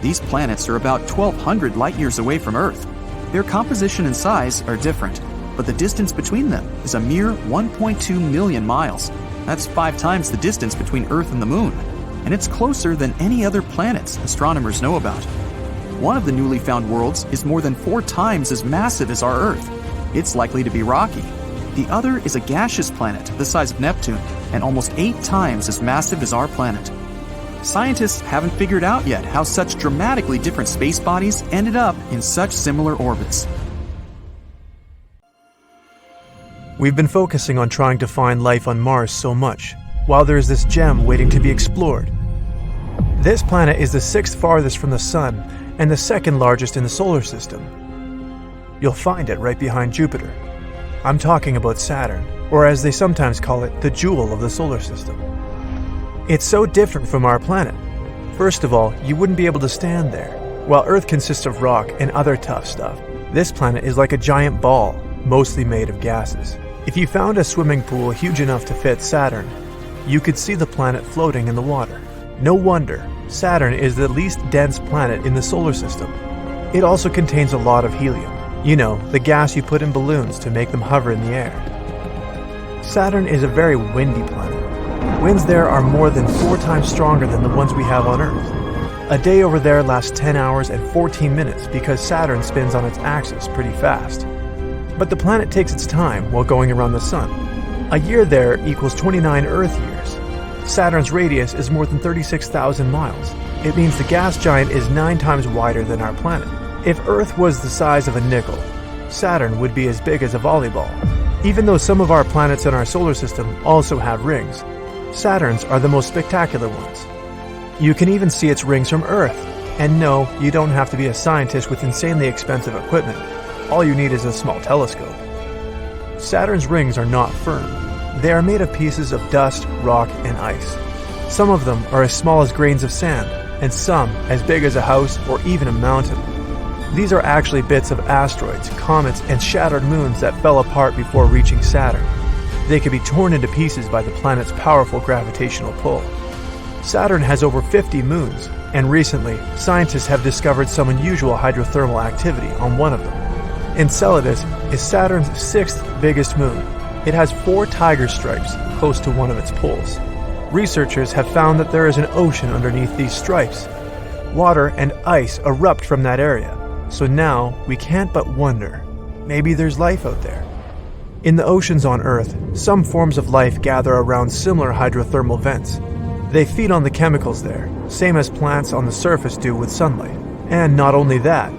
Speaker 1: These planets are about 1,200 light-years away from Earth. Their composition and size are different. but the distance between them is a mere 1.2 million miles. That's 5 times the distance between Earth and the Moon, and it's closer than any other planets astronomers know about. One of the newly found worlds is more than 4 times as massive as our Earth. It's likely to be rocky. The other is a gaseous planet the size of Neptune and almost 8 times as massive as our planet. Scientists haven't figured out yet how such dramatically different space bodies ended up in such similar orbits.
Speaker 3: We've been focusing on trying to find life on Mars so much, while there is this gem waiting to be explored. This planet is the 6th farthest from the Sun and the 2nd largest in the solar system. You'll find it right behind Jupiter. I'm talking about Saturn, or as they sometimes call it, the jewel of the solar system. It's so different from our planet. First of all, you wouldn't be able to stand there. While Earth consists of rock and other tough stuff, this planet is like a giant ball, mostly made of gases. If you found a swimming pool huge enough to fit Saturn, you could see the planet floating in the water. No wonder, Saturn is the least dense planet in the solar system. It also contains a lot of helium. You know, the gas you put in balloons to make them hover in the air. Saturn is a very windy planet. Winds there are more than 4 times stronger than the ones we have on Earth. A day over there lasts 10 hours and 14 minutes because Saturn spins on its axis pretty fast. But the planet takes its time while going around the Sun. A year there equals 29 Earth years. Saturn's radius is more than 36,000 miles. It means the gas giant is 9 times wider than our planet. If Earth was the size of a nickel, Saturn would be as big as a volleyball. Even though some of our planets in our solar system also have rings, Saturn's are the most spectacular ones. You can even see its rings from Earth. And no, you don't have to be a scientist with insanely expensive equipment. All you need is a small telescope. Saturn's rings are not firm. They are made of pieces of dust, rock, and ice. Some of them are as small as grains of sand, and some as big as a house or even a mountain. These are actually bits of asteroids, comets, and shattered moons that fell apart before reaching Saturn. They could be torn into pieces by the planet's powerful gravitational pull. Saturn has over 50 moons, and recently, scientists have discovered some unusual hydrothermal activity on one of them. Enceladus is Saturn's 6th biggest moon. It has 4 tiger stripes close to one of its poles. Researchers have found that there is an ocean underneath these stripes. Water and ice erupt from that area, so now we can't but wonder, maybe there's life out there. In the oceans on Earth, some forms of life gather around similar hydrothermal vents. They feed on the chemicals there, same as plants on the surface do with sunlight. And not only that,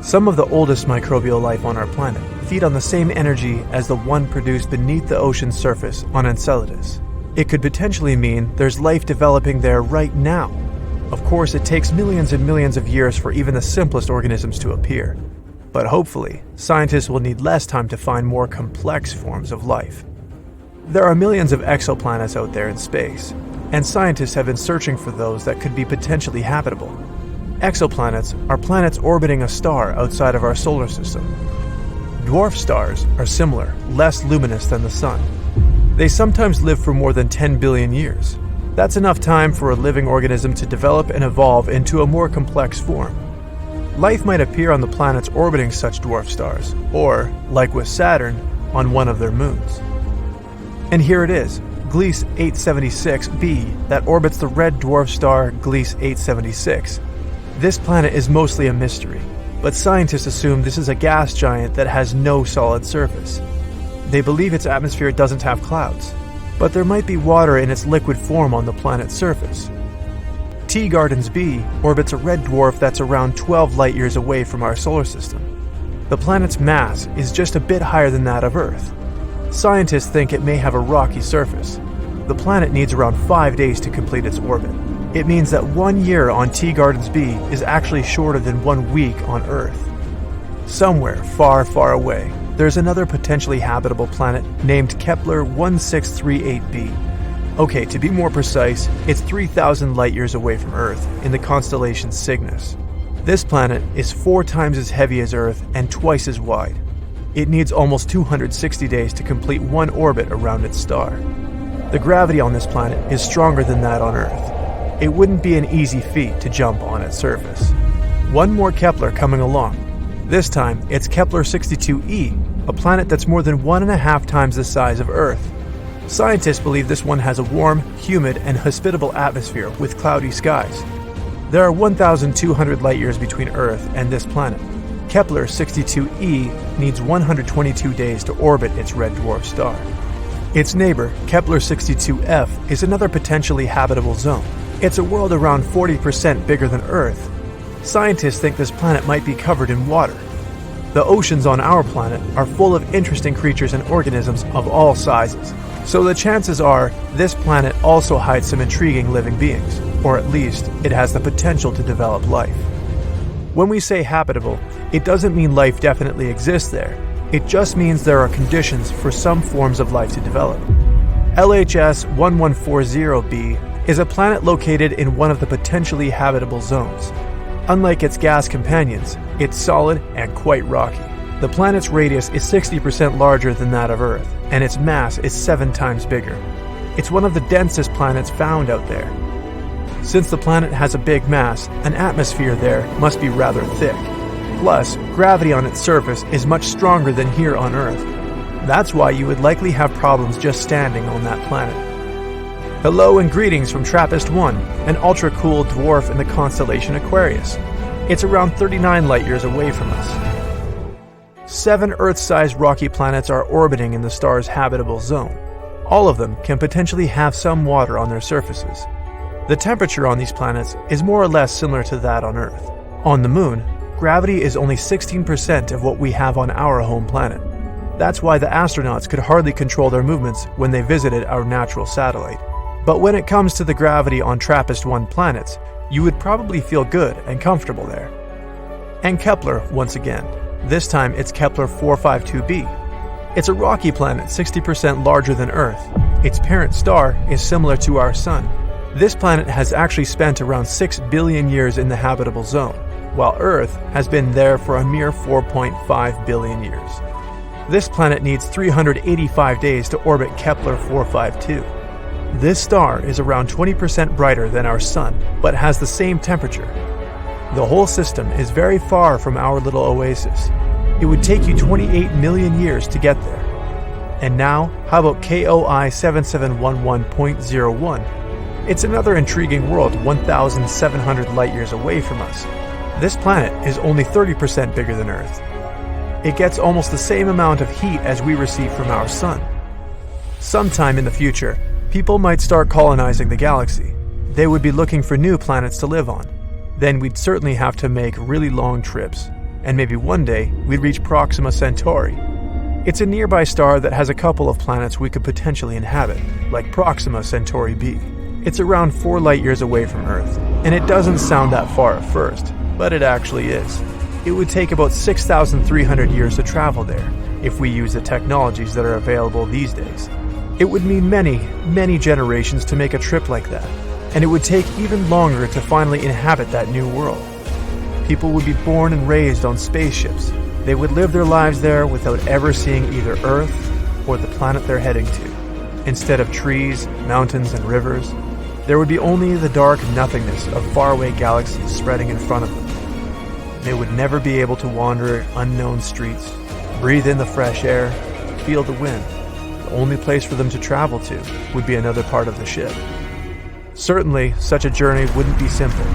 Speaker 3: some of the oldest microbial life on our planet feed on the same energy as the one produced beneath the ocean's surface on Enceladus. It could potentially mean there's life developing there right now. Of course, it takes millions and millions of years for even the simplest organisms to appear. But hopefully, scientists will need less time to find more complex forms of life. There are millions of exoplanets out there in space, and scientists have been searching for those that could be potentially habitable. Exoplanets are planets orbiting a star outside of our solar system. Dwarf stars are similar, less luminous than the Sun. They sometimes live for more than 10 billion years. That's enough time for a living organism to develop and evolve into a more complex form. Life might appear on the planets orbiting such dwarf stars, or, like with Saturn, on one of their moons. And here it is, Gliese 876b, that orbits the red dwarf star Gliese 876. This planet is mostly a mystery, but scientists assume this is a gas giant that has no solid surface. They believe its atmosphere doesn't have clouds, but there might be water in its liquid form on the planet's surface. Teegarden's B orbits a red dwarf that's around 12 light-years away from our solar system. The planet's mass is just a bit higher than that of Earth. Scientists think it may have a rocky surface. The planet needs around 5 days to complete its orbit. It means that 1 year on Teegarden's B is actually shorter than 1 week on Earth. Somewhere far, far away, there's another potentially habitable planet named Kepler 1638b. Okay, to be more precise, it's 3,000 light-years away from Earth in the constellation Cygnus. This planet is 4 times as heavy as Earth and twice as wide. It needs almost 260 days to complete 1 orbit around its star. The gravity on this planet is stronger than that on Earth. It wouldn't be an easy feat to jump on its surface. One more Kepler coming along. This time, it's Kepler 62e, a planet that's more than 1.5 times the size of Earth. Scientists believe this one has a warm, humid, and hospitable atmosphere with cloudy skies. There are 1,200 light-years between Earth and this planet. Kepler 62e needs 122 days to orbit its red dwarf star. Its neighbor, Kepler 62f, is another potentially habitable zone. It's a world around 40% bigger than Earth. Scientists think this planet might be covered in water. The oceans on our planet are full of interesting creatures and organisms of all sizes, so the chances are this planet also hides some intriguing living beings, or at least it has the potential to develop life. When we say habitable, it doesn't mean life definitely exists there. It just means there are conditions for some forms of life to develop. LHS 1140b is a planet located in one of the potentially habitable zones. Unlike its gas companions, it's solid and quite rocky. The planet's radius is 60% larger than that of Earth, and its mass is 7 times bigger. It's one of the densest planets found out there. Since the planet has a big mass, an atmosphere there must be rather thick. Plus, gravity on its surface is much stronger than here on Earth. That's why you would likely have problems just standing on that planet. Hello and greetings from TRAPPIST-1, an ultra-cool dwarf in the constellation Aquarius. It's around 39 light-years away from us. 7 Earth-sized rocky planets are orbiting in the star's habitable zone. All of them can potentially have some water on their surfaces. The temperature on these planets is more or less similar to that on Earth. On the Moon, gravity is only 16% of what we have on our home planet. That's why the astronauts could hardly control their movements when they visited our natural satellite. But when it comes to the gravity on TRAPPIST-1 planets, you would probably feel good and comfortable there. And Kepler, once again. This time it's Kepler 452b. It's a rocky planet 60% larger than Earth. Its parent star is similar to our Sun. This planet has actually spent around 6 billion years in the habitable zone, while Earth has been there for a mere 4.5 billion years. This planet needs 385 days to orbit Kepler 452. This star is around 20% brighter than our Sun, but has the same temperature. The whole system is very far from our little oasis. It would take you 28 million years to get there. And now, how about KOI 7711.01? It's another intriguing world 1,700 light-years away from us. This planet is only 30% bigger than Earth. It gets almost the same amount of heat as we receive from our Sun. Sometime in the future, people might start colonizing the galaxy. They would be looking for new planets to live on. Then we'd certainly have to make really long trips, and maybe one day we'd reach Proxima Centauri. It's a nearby star that has a couple of planets we could potentially inhabit, like Proxima Centauri b. It's around 4 light-years away from Earth, and it doesn't sound that far at first, but it actually is. It would take about 6,300 years to travel there, if we use the technologies that are available these days. It would mean many, many generations to make a trip like that, and it would take even longer to finally inhabit that new world. People would be born and raised on spaceships. They would live their lives there without ever seeing either Earth or the planet they're heading to. Instead of trees, mountains, and rivers, there would be only the dark nothingness of faraway galaxies spreading in front of them. They would never be able to wander unknown streets, breathe in the fresh air, feel the wind. The only place for them to travel to would be another part of the ship. Certainly, such a journey wouldn't be simple,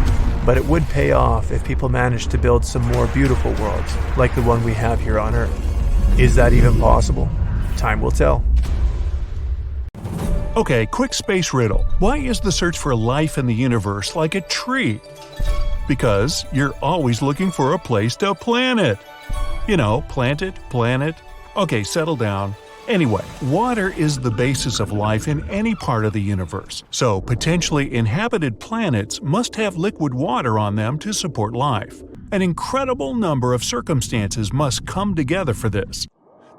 Speaker 3: but it would pay off if people managed to build some more beautiful worlds, like the one we have here on Earth. Is that even possible? Time will tell.
Speaker 2: Okay, quick space riddle. Why is the search for life in the universe like a tree? Because you're always looking for a place to plant it. You know, plant it, planet. Okay, settle down. Anyway, water is the basis of life in any part of the universe, so potentially inhabited planets must have liquid water on them to support life. An incredible number of circumstances must come together for this.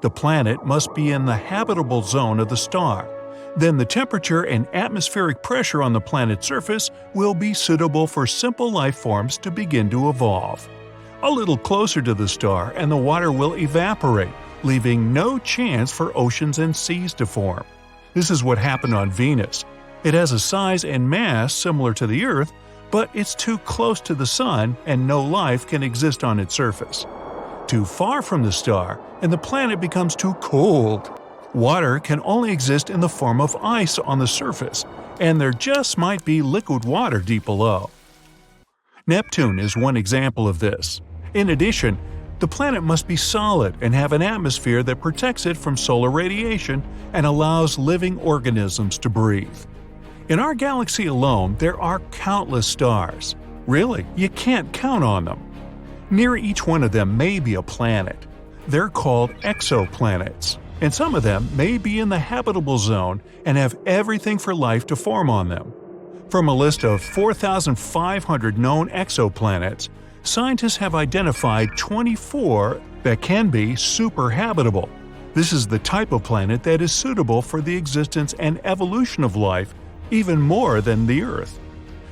Speaker 2: The planet must be in the habitable zone of the star. Then the temperature and atmospheric pressure on the planet's surface will be suitable for simple life forms to begin to evolve. A little closer to the star and the water will evaporate, leaving no chance for oceans and seas to form. This is what happened on Venus. It has a size and mass similar to the Earth, but it's too close to the Sun and no life can exist on its surface. too far from the star, and the planet becomes too cold. Water can only exist in the form of ice on the surface, and there just might be liquid water deep below. Neptune is one example of this. In addition, the planet must be solid and have an atmosphere that protects it from solar radiation and allows living organisms to breathe. In our galaxy alone, there are countless stars. Really, you can't count on them. Near each one of them may be a planet. They're called exoplanets, and some of them may be in the habitable zone and have everything for life to form on them. From a list of 4,500 known exoplanets, scientists have identified 24 that can be superhabitable. This is the type of planet that is suitable for the existence and evolution of life, even more than the Earth.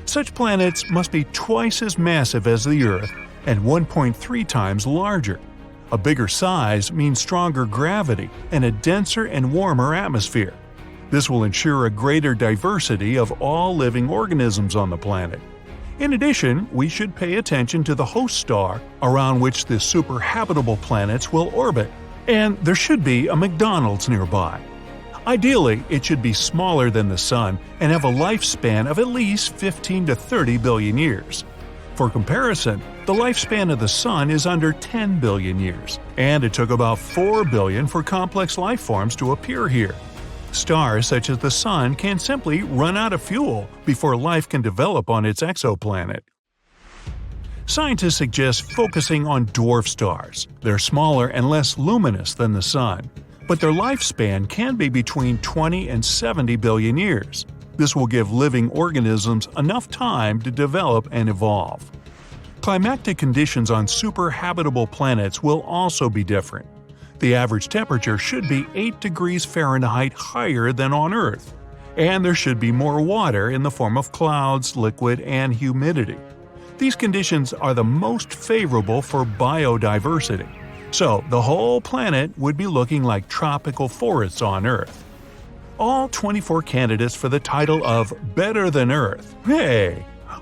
Speaker 2: Such planets must be twice as massive as the Earth and 1.3 times larger. A bigger size means stronger gravity and a denser and warmer atmosphere. This will ensure a greater diversity of all living organisms on the planet. In addition, we should pay attention to the host star around which the superhabitable planets will orbit, and there should be a McDonald's nearby. Ideally, it should be smaller than the Sun and have a lifespan of at least 15 to 30 billion years. For comparison, the lifespan of the Sun is under 10 billion years, and it took about 4 billion for complex life forms to appear here. Stars such as the Sun can simply run out of fuel before life can develop on its exoplanet. Scientists suggest focusing on dwarf stars. They're smaller and less luminous than the Sun, but their lifespan can be between 20 and 70 billion years. This will give living organisms enough time to develop and evolve. Climatic conditions on superhabitable planets will also be different. The average temperature should be 8 degrees Fahrenheit higher than on Earth, and there should be more water in the form of clouds, liquid, and humidity. These conditions are the most favorable for biodiversity, so the whole planet would be looking like tropical forests on Earth. All 24 candidates for the title of Better Than Earth,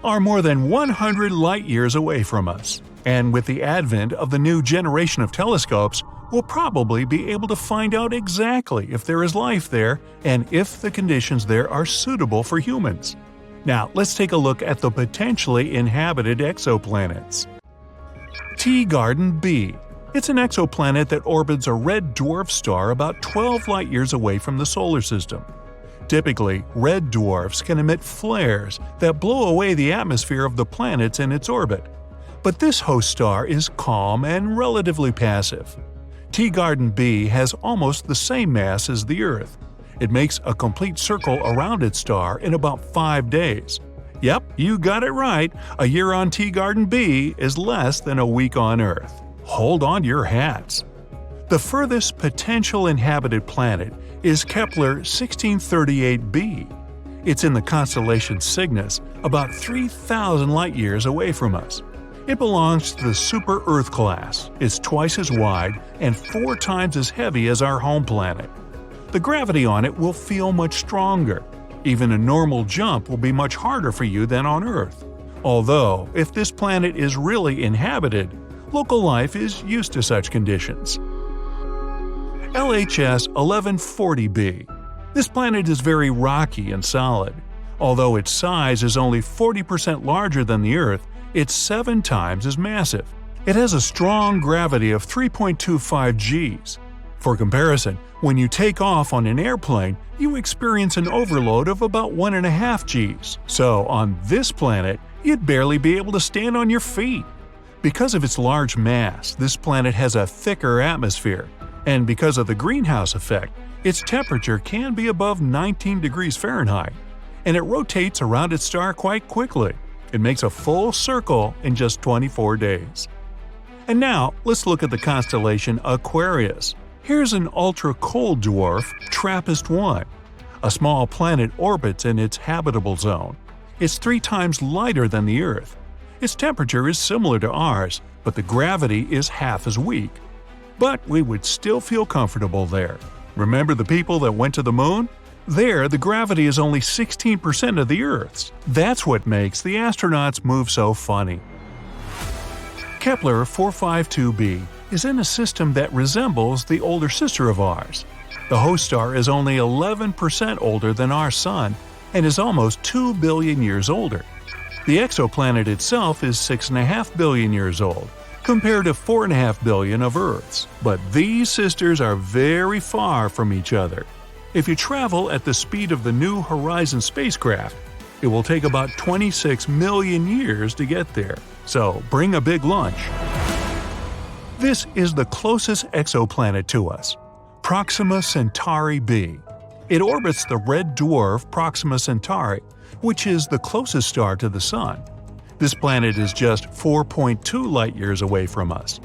Speaker 2: are more than 100 light-years away from us, and with the advent of the new generation of telescopes, we'll probably be able to find out exactly if there is life there and if the conditions there are suitable for humans. Now, let's take a look at the potentially inhabited exoplanets. Teegarden b. It's an exoplanet that orbits a red dwarf star about 12 light-years away from the solar system. Typically, red dwarfs can emit flares that blow away the atmosphere of the planets in its orbit. But this host star is calm and relatively passive. Teegarden b has almost the same mass as the Earth. It makes a complete circle around its star in about 5 days. Yep, you got it right. A year on Teegarden b is less than a week on Earth. Hold on to your hats. The furthest potential inhabited planet is Kepler 1638b. It's in the constellation Cygnus, about 3,000 light-years away from us. It belongs to the Super-Earth class. It's twice as wide and 4 times as heavy as our home planet. The gravity on it will feel much stronger. Even a normal jump will be much harder for you than on Earth. Although, if this planet is really inhabited, local life is used to such conditions. LHS 1140b. This planet is very rocky and solid. Although its size is only 40% larger than the Earth, it's 7 times as massive. It has a strong gravity of 3.25 Gs. For comparison, when you take off on an airplane, you experience an overload of about 1.5 Gs. So on this planet, you'd barely be able to stand on your feet. Because of its large mass, this planet has a thicker atmosphere, and because of the greenhouse effect, its temperature can be above 19 degrees Fahrenheit, and it rotates around its star quite quickly. It makes a full circle in just 24 days. And now, let's look at the constellation Aquarius. Here's an ultra-cold dwarf, TRAPPIST-1. A small planet orbits in its habitable zone. It's 3 times lighter than the Earth. Its temperature is similar to ours, but the gravity is half as weak. But we would still feel comfortable there. Remember the people that went to the moon? There, the gravity is only 16% of the Earth's. That's what makes the astronauts move so funny. Kepler 452b is in a system that resembles the older sister of ours. The host star is only 11% older than our Sun and is almost 2 billion years older. The exoplanet itself is 6.5 billion years old, compared to 4.5 billion of Earth's. But these sisters are very far from each other. If you travel at the speed of the New Horizons spacecraft, it will take about 26 million years to get there, so bring a big lunch. This is the closest exoplanet to us, Proxima Centauri b. It orbits the red dwarf Proxima Centauri, which is the closest star to the Sun. This planet is just 4.2 light-years away from us.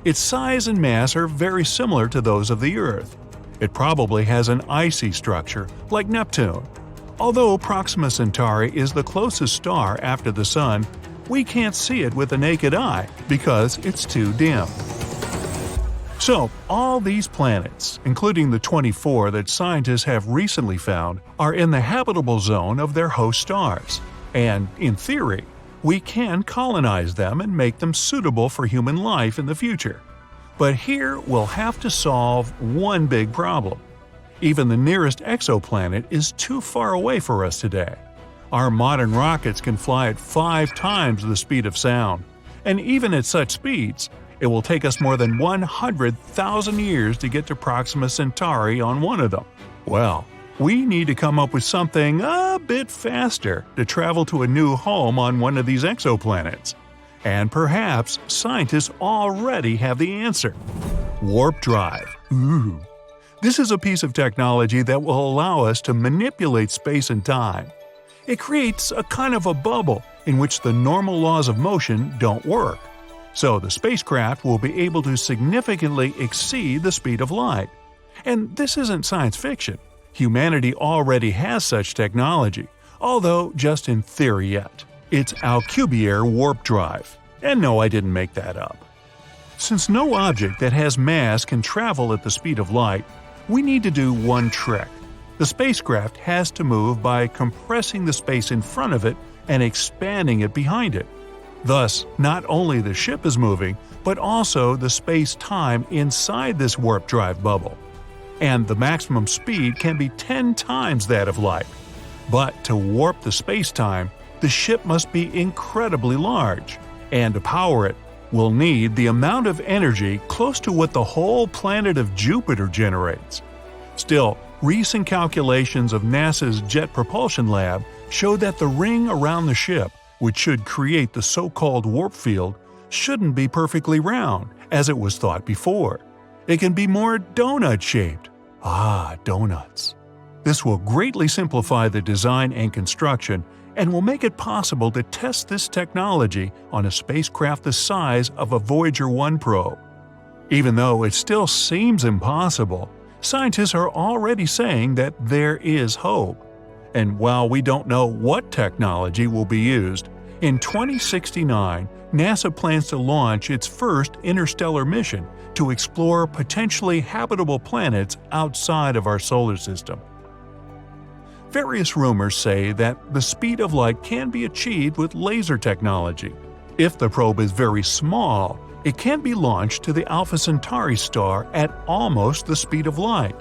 Speaker 2: Its size and mass are very similar to those of the Earth. It probably has an icy structure, like Neptune. Although Proxima Centauri is the closest star after the Sun, we can't see it with the naked eye because it's too dim. So, all these planets, including the 24 that scientists have recently found, are in the habitable zone of their host stars. And, in theory, we can colonize them and make them suitable for human life in the future. But here we'll have to solve one big problem. Even the nearest exoplanet is too far away for us today. Our modern rockets can fly at 5 times the speed of sound, and even at such speeds, it will take us more than 100,000 years to get to Proxima Centauri on one of them. Well, we need to come up with something a bit faster to travel to a new home on one of these exoplanets. And perhaps scientists already have the answer. Warp drive. Ooh. This is a piece of technology that will allow us to manipulate space and time. It creates a kind of a bubble in which the normal laws of motion don't work. So the spacecraft will be able to significantly exceed the speed of light. And this isn't science fiction. Humanity already has such technology, although just in theory yet. It's Alcubierre warp drive. And no, I didn't make that up. Since no object that has mass can travel at the speed of light, we need to do one trick. The spacecraft has to move by compressing the space in front of it and expanding it behind it. Thus, not only the ship is moving, but also the space-time inside this warp drive bubble. And the maximum speed can be 10 times that of light. But to warp the space-time, the ship must be incredibly large, and to power it, we'll need the amount of energy close to what the whole planet of Jupiter generates. Still, recent calculations of NASA's Jet Propulsion Lab show that the ring around the ship, which should create the so-called warp field, shouldn't be perfectly round, as it was thought before. It can be more donut-shaped. Ah, donuts. This will greatly simplify the design and construction, and will make it possible to test this technology on a spacecraft the size of a Voyager 1 probe. Even though it still seems impossible, scientists are already saying that there is hope. And while we don't know what technology will be used, in 2069, NASA plans to launch its first interstellar mission to explore potentially habitable planets outside of our solar system. Various rumors say that the speed of light can be achieved with laser technology. If the probe is very small, it can be launched to the Alpha Centauri star at almost the speed of light.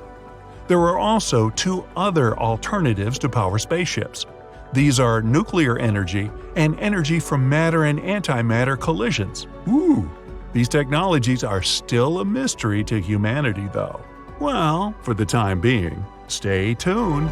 Speaker 2: There are also 2 other alternatives to power spaceships. These are nuclear energy and energy from matter and antimatter collisions. Ooh! These technologies are still a mystery to humanity, though. Well, for the time being, stay tuned.